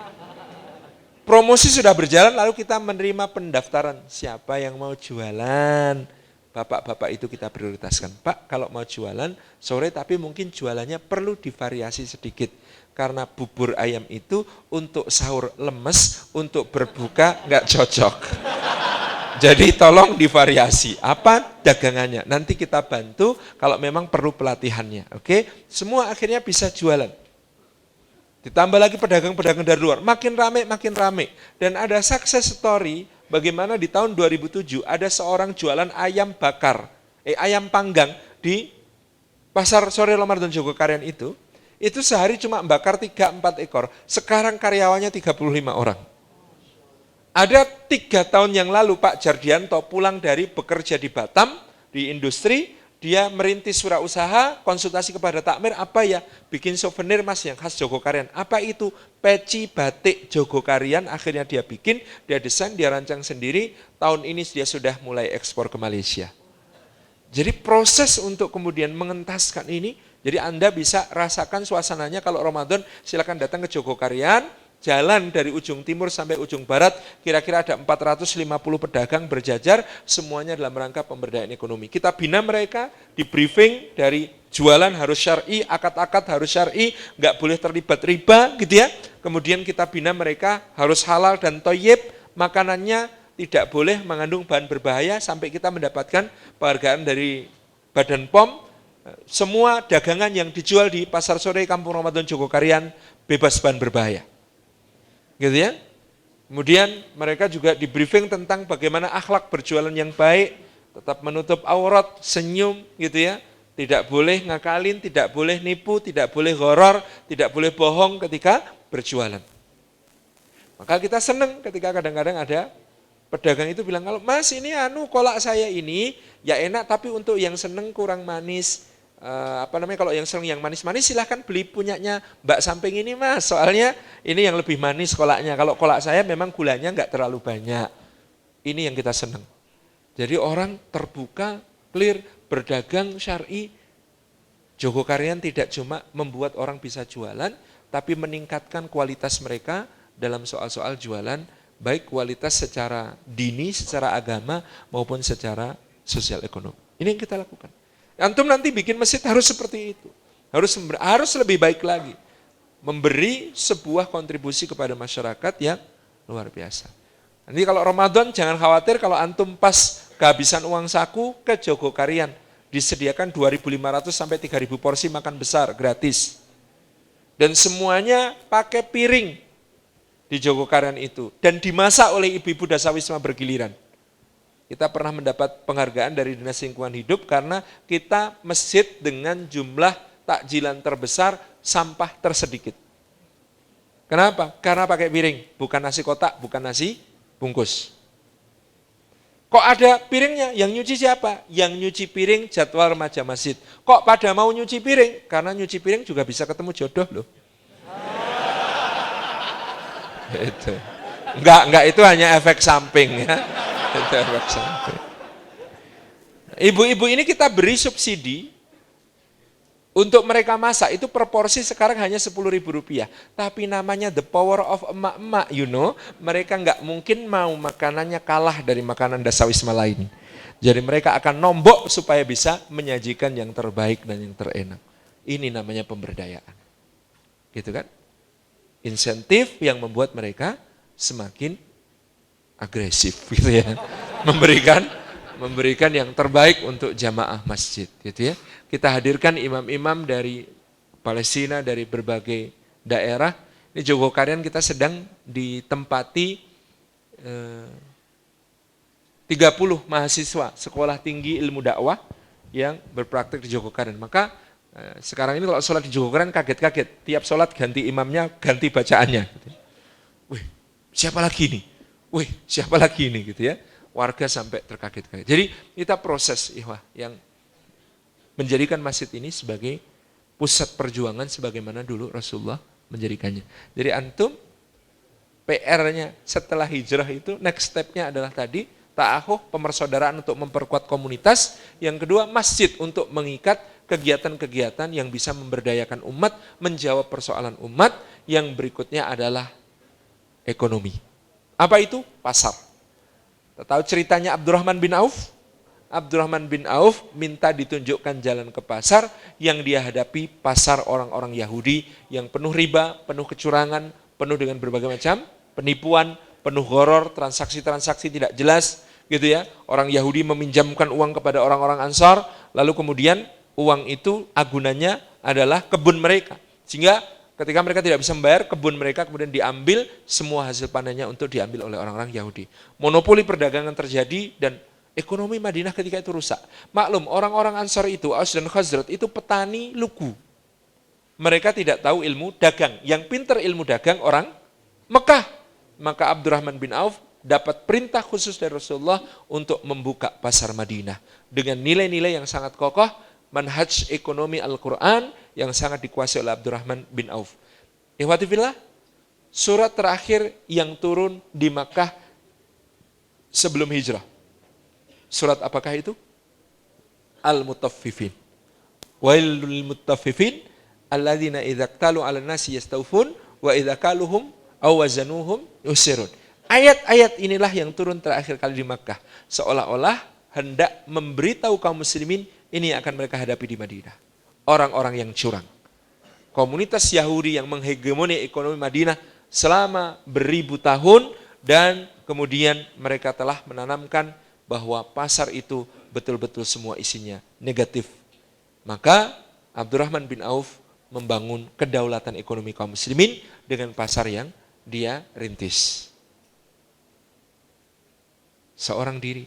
Promosi sudah berjalan, lalu kita menerima pendaftaran. Siapa yang mau jualan? Bapak-bapak itu kita prioritaskan. Pak, kalau mau jualan sore tapi mungkin jualannya perlu divariasi sedikit. Karena bubur ayam itu untuk sahur lemes, untuk berbuka nggak cocok. Jadi tolong divariasi. Apa dagangannya? Nanti kita bantu kalau memang perlu pelatihannya. Oke? Semua akhirnya bisa jualan. Ditambah lagi pedagang-pedagang dari luar. Makin rame. Dan ada success story bagaimana di tahun 2007 ada seorang jualan ayam bakar, ayam panggang di Pasar sore Ramadan Jogokarian itu sehari cuma bakar 3-4 ekor. Sekarang karyawannya 35 orang. Ada 3 tahun yang lalu Pak Jardianto pulang dari bekerja di Batam, di industri, dia merintis wirausaha, konsultasi kepada takmir, apa ya? Bikin souvenir Mas yang khas Jogokarian. Apa itu? Peci batik Jogokarian, akhirnya dia bikin, dia desain, dia rancang sendiri, tahun ini dia sudah mulai ekspor ke Malaysia. Jadi proses untuk kemudian mengentaskan ini, jadi Anda bisa rasakan suasananya kalau Ramadan, silakan datang ke Jogokarian, jalan dari ujung timur sampai ujung barat, kira-kira ada 450 pedagang berjajar, semuanya dalam rangka pemberdayaan ekonomi. Kita bina mereka, di briefing dari jualan harus syar'i, akad-akad harus syar'i, nggak boleh terlibat riba gitu ya. Kemudian kita bina mereka harus halal dan thayyib, makanannya tidak boleh mengandung bahan berbahaya, sampai kita mendapatkan penghargaan dari Badan POM, semua dagangan yang dijual di Pasar Sore Kampung Ramadan Jogokarian bebas bahan berbahaya. Gitu ya. Kemudian mereka juga di briefing tentang bagaimana akhlak berjualan yang baik, tetap menutup aurat, senyum gitu ya. Tidak boleh ngakalin, tidak boleh nipu, tidak boleh horor, tidak boleh bohong ketika berjualan. Maka kita senang ketika kadang-kadang ada pedagang itu bilang, kalau Mas ini kolak saya ini ya enak, tapi untuk yang seneng kurang manis. Kalau yang seneng yang manis-manis silahkan beli punyanya Mbak Samping ini Mas, soalnya ini yang lebih manis kolaknya. Kalau kolak saya memang gulanya enggak terlalu banyak. Ini yang kita seneng. Jadi orang terbuka, clear, berdagang syar'i. Jogokarian tidak cuma membuat orang bisa jualan, tapi meningkatkan kualitas mereka dalam soal-soal jualan, baik kualitas secara dini, secara agama, maupun secara sosial ekonomi. Ini yang kita lakukan. Antum nanti bikin masjid harus seperti itu. Harus lebih baik lagi. Memberi sebuah kontribusi kepada masyarakat yang luar biasa. Nanti kalau Ramadan jangan khawatir kalau antum pas kehabisan uang saku ke Jogokarian. Disediakan 2.500 sampai 3.000 porsi makan besar gratis. Dan semuanya pakai piring di Jogokarian itu. Dan dimasak oleh ibu-ibu dasawisma bergiliran. Kita pernah mendapat penghargaan dari Dinas Lingkungan Hidup karena kita masjid dengan jumlah takjilan terbesar, sampah tersedikit. Kenapa? Karena pakai piring, bukan nasi kotak, bukan nasi bungkus. Kok ada piringnya? Yang nyuci siapa? Yang nyuci piring jadwal remaja masjid. Kok pada mau nyuci piring? Karena nyuci piring juga bisa ketemu jodoh loh. Itu. Enggak itu hanya efek samping ya. Itu efek samping. Ibu-ibu ini kita beri subsidi untuk mereka masak, itu proporsi sekarang hanya Rp10.000. Tapi namanya the power of emak-emak, mereka nggak mungkin mau makanannya kalah dari makanan dasawisma lain. Jadi mereka akan nombok supaya bisa menyajikan yang terbaik dan yang terenak. Ini namanya pemberdayaan. Gitu kan? Insentif yang membuat mereka semakin agresif gitu ya. Memberikan yang terbaik untuk jamaah masjid gitu ya. Kita hadirkan imam-imam dari Palestina, dari berbagai daerah. Ini Jogokarian kita sedang ditempati 30 mahasiswa sekolah tinggi ilmu dakwah yang berpraktik di Jogokarian. Maka sekarang ini kalau sholat di Jogokarian kaget-kaget. Tiap sholat ganti imamnya, ganti bacaannya. Wih, siapa lagi nih? Wih, siapa lagi ini gitu ya. Warga sampai terkaget-kaget. Jadi kita proses ikhwah yang menjadikan masjid ini sebagai pusat perjuangan sebagaimana dulu Rasulullah menjadikannya. Jadi antum PR-nya setelah hijrah itu next step-nya adalah tadi ta'ahuh, pemersaudaraan untuk memperkuat komunitas. Yang kedua masjid untuk mengikat kegiatan-kegiatan yang bisa memberdayakan umat, menjawab persoalan umat. Yang berikutnya adalah ekonomi. Apa itu? Pasar. Tahu ceritanya Abdurrahman bin Auf? Abdurrahman bin Auf minta ditunjukkan jalan ke pasar, yang dia hadapi pasar orang-orang Yahudi yang penuh riba, penuh kecurangan, penuh dengan berbagai macam penipuan, penuh horor, transaksi-transaksi tidak jelas gitu ya. Orang Yahudi meminjamkan uang kepada orang-orang Ansar, lalu kemudian uang itu agunannya adalah kebun mereka. Sehingga ketika mereka tidak bisa membayar, kebun mereka kemudian diambil, semua hasil panennya untuk diambil oleh orang-orang Yahudi. Monopoli perdagangan terjadi dan Ekonomi Madinah ketika itu rusak. Maklum, orang-orang Ansar itu, Aus dan Khazraj itu petani lugu. Mereka tidak tahu ilmu dagang. Yang pintar ilmu dagang orang Mekah. Maka Abdurrahman bin Auf dapat perintah khusus dari Rasulullah untuk membuka pasar Madinah. Dengan nilai-nilai yang sangat kokoh, manhaj ekonomi Al-Quran yang sangat dikuasai oleh Abdurrahman bin Auf. Ikhwati fillah, surat terakhir yang turun di Makkah sebelum hijrah. Surat apakah itu? Al-Mutaffifin. Wailul mutaffifin alladzina idza iktalu 'alan nasi yastawfun wa idza kaluhum aw wazanuhum yusirun. Ayat-ayat inilah yang turun terakhir kali di Makkah, seolah-olah hendak memberitahu kaum muslimin ini yang akan mereka hadapi di Madinah. Orang-orang yang curang. Komunitas Yahudi yang menghegemoni ekonomi Madinah selama beribu tahun, dan kemudian mereka telah menanamkan bahwa pasar itu betul-betul semua isinya negatif. Maka Abdurrahman bin Auf membangun kedaulatan ekonomi kaum muslimin dengan pasar yang dia rintis. Seorang diri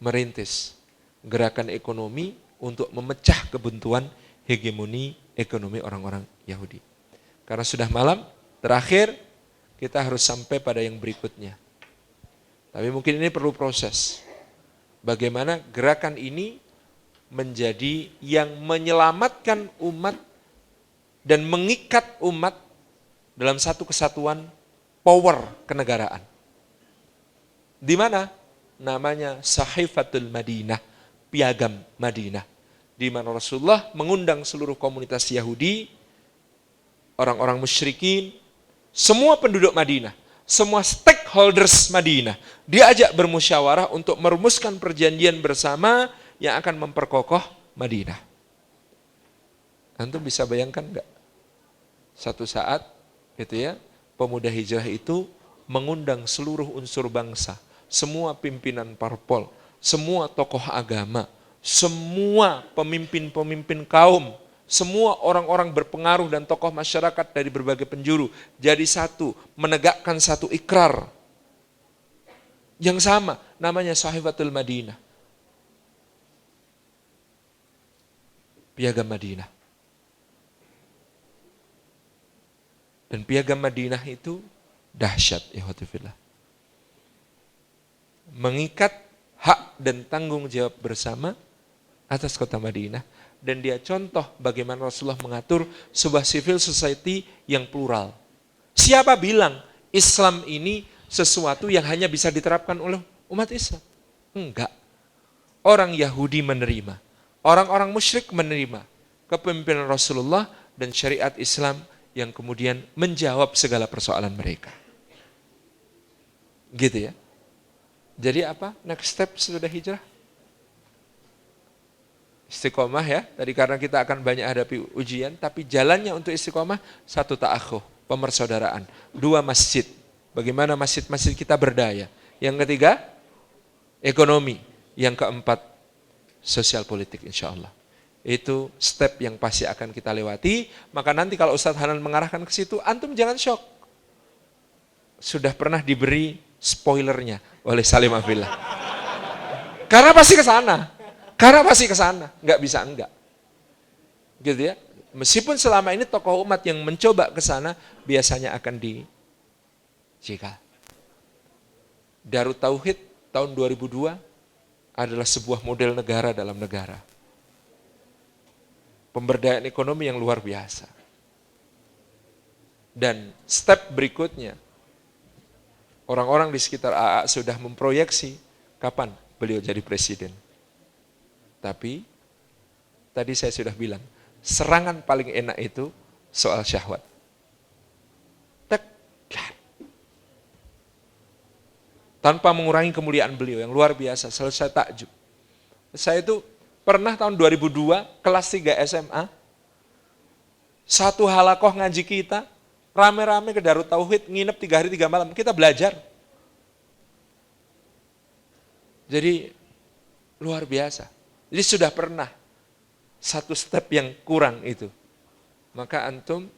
merintis gerakan ekonomi untuk memecah kebuntuan hegemoni ekonomi orang-orang Yahudi. Karena sudah malam, terakhir kita harus sampai pada yang berikutnya. Tapi mungkin ini perlu proses. Bagaimana gerakan ini menjadi yang menyelamatkan umat dan mengikat umat dalam satu kesatuan power kenegaraan. Di mana? Namanya Sahifatul Madinah, Piagam Madinah. Di mana Rasulullah mengundang seluruh komunitas Yahudi, orang-orang musyrikin, semua penduduk Madinah, semua stakeholders Madinah, diajak bermusyawarah untuk merumuskan perjanjian bersama yang akan memperkokoh Madinah. Antum bisa bayangkan enggak? Satu saat gitu ya, pemuda hijrah itu mengundang seluruh unsur bangsa, semua pimpinan parpol, semua tokoh agama, semua pemimpin-pemimpin kaum, semua orang-orang berpengaruh dan tokoh masyarakat dari berbagai penjuru jadi satu, menegakkan satu ikrar yang sama, namanya Sahifatul Madinah, Piagam Madinah. Dan Piagam Madinah itu dahsyat, ikhwatifillah. Mengikat hak dan tanggung jawab bersama atas kota Madinah. Dan dia contoh bagaimana Rasulullah mengatur sebuah civil society yang plural. Siapa bilang Islam ini sesuatu yang hanya bisa diterapkan oleh umat Islam? Enggak. Orang Yahudi menerima, orang-orang musyrik menerima kepemimpinan Rasulullah dan syariat Islam yang kemudian menjawab segala persoalan mereka. Gitu ya. Jadi apa? Next step sesudah hijrah? Istiqomah ya. Tadi karena kita akan banyak hadapi ujian, tapi jalannya untuk istiqomah, satu ta'akhuh, pemersaudaraan. Dua, masjid. Bagaimana masjid-masjid kita berdaya. Yang ketiga, ekonomi. Yang keempat, sosial politik insya Allah. Itu step yang pasti akan kita lewati. Maka nanti kalau Ustadz Hanan mengarahkan ke situ, antum jangan shock. Sudah pernah diberi spoilernya oleh Salim Afillah. Karena pasti ke sana. Karena pasti ke sana, nggak bisa enggak. Gitu ya. Meskipun selama ini tokoh umat yang mencoba ke sana biasanya akan dicekal. Darut Tauhid tahun 2002 adalah sebuah model negara dalam negara. Pemberdayaan ekonomi yang luar biasa. Dan step berikutnya, orang-orang di sekitar AA sudah memproyeksi kapan beliau jadi presiden. Tapi tadi saya sudah bilang, serangan paling enak itu soal syahwat. Tanpa mengurangi kemuliaan beliau yang luar biasa, selesai takjub. Saya itu pernah tahun 2002 kelas 3 SMA, satu halakoh ngaji kita, rame-rame ke Darut Tauhid, nginep 3 hari 3 malam, kita belajar. Jadi luar biasa. Jadi sudah pernah satu step yang kurang itu. Maka antum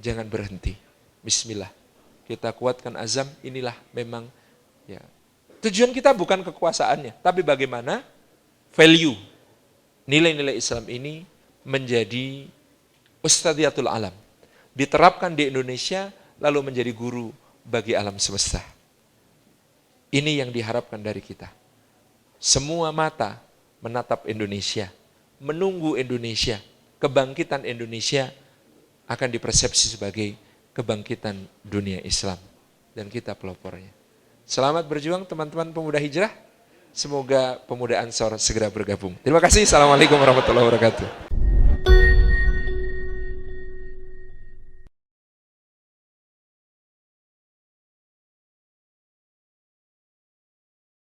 jangan berhenti. Bismillah. Kita kuatkan azam, inilah memang ya Tujuan kita bukan kekuasaannya, tapi bagaimana value, nilai-nilai Islam ini menjadi ustadziyatul alam. Diterapkan di Indonesia, lalu menjadi guru bagi alam semesta. Ini yang diharapkan dari kita. Semua mata menatap Indonesia, menunggu Indonesia, kebangkitan Indonesia akan dipersepsi sebagai kebangkitan dunia Islam. Dan kita pelopornya. Selamat berjuang teman-teman pemuda hijrah. Semoga pemuda Ansor segera bergabung. Terima kasih. Assalamualaikum warahmatullahi wabarakatuh.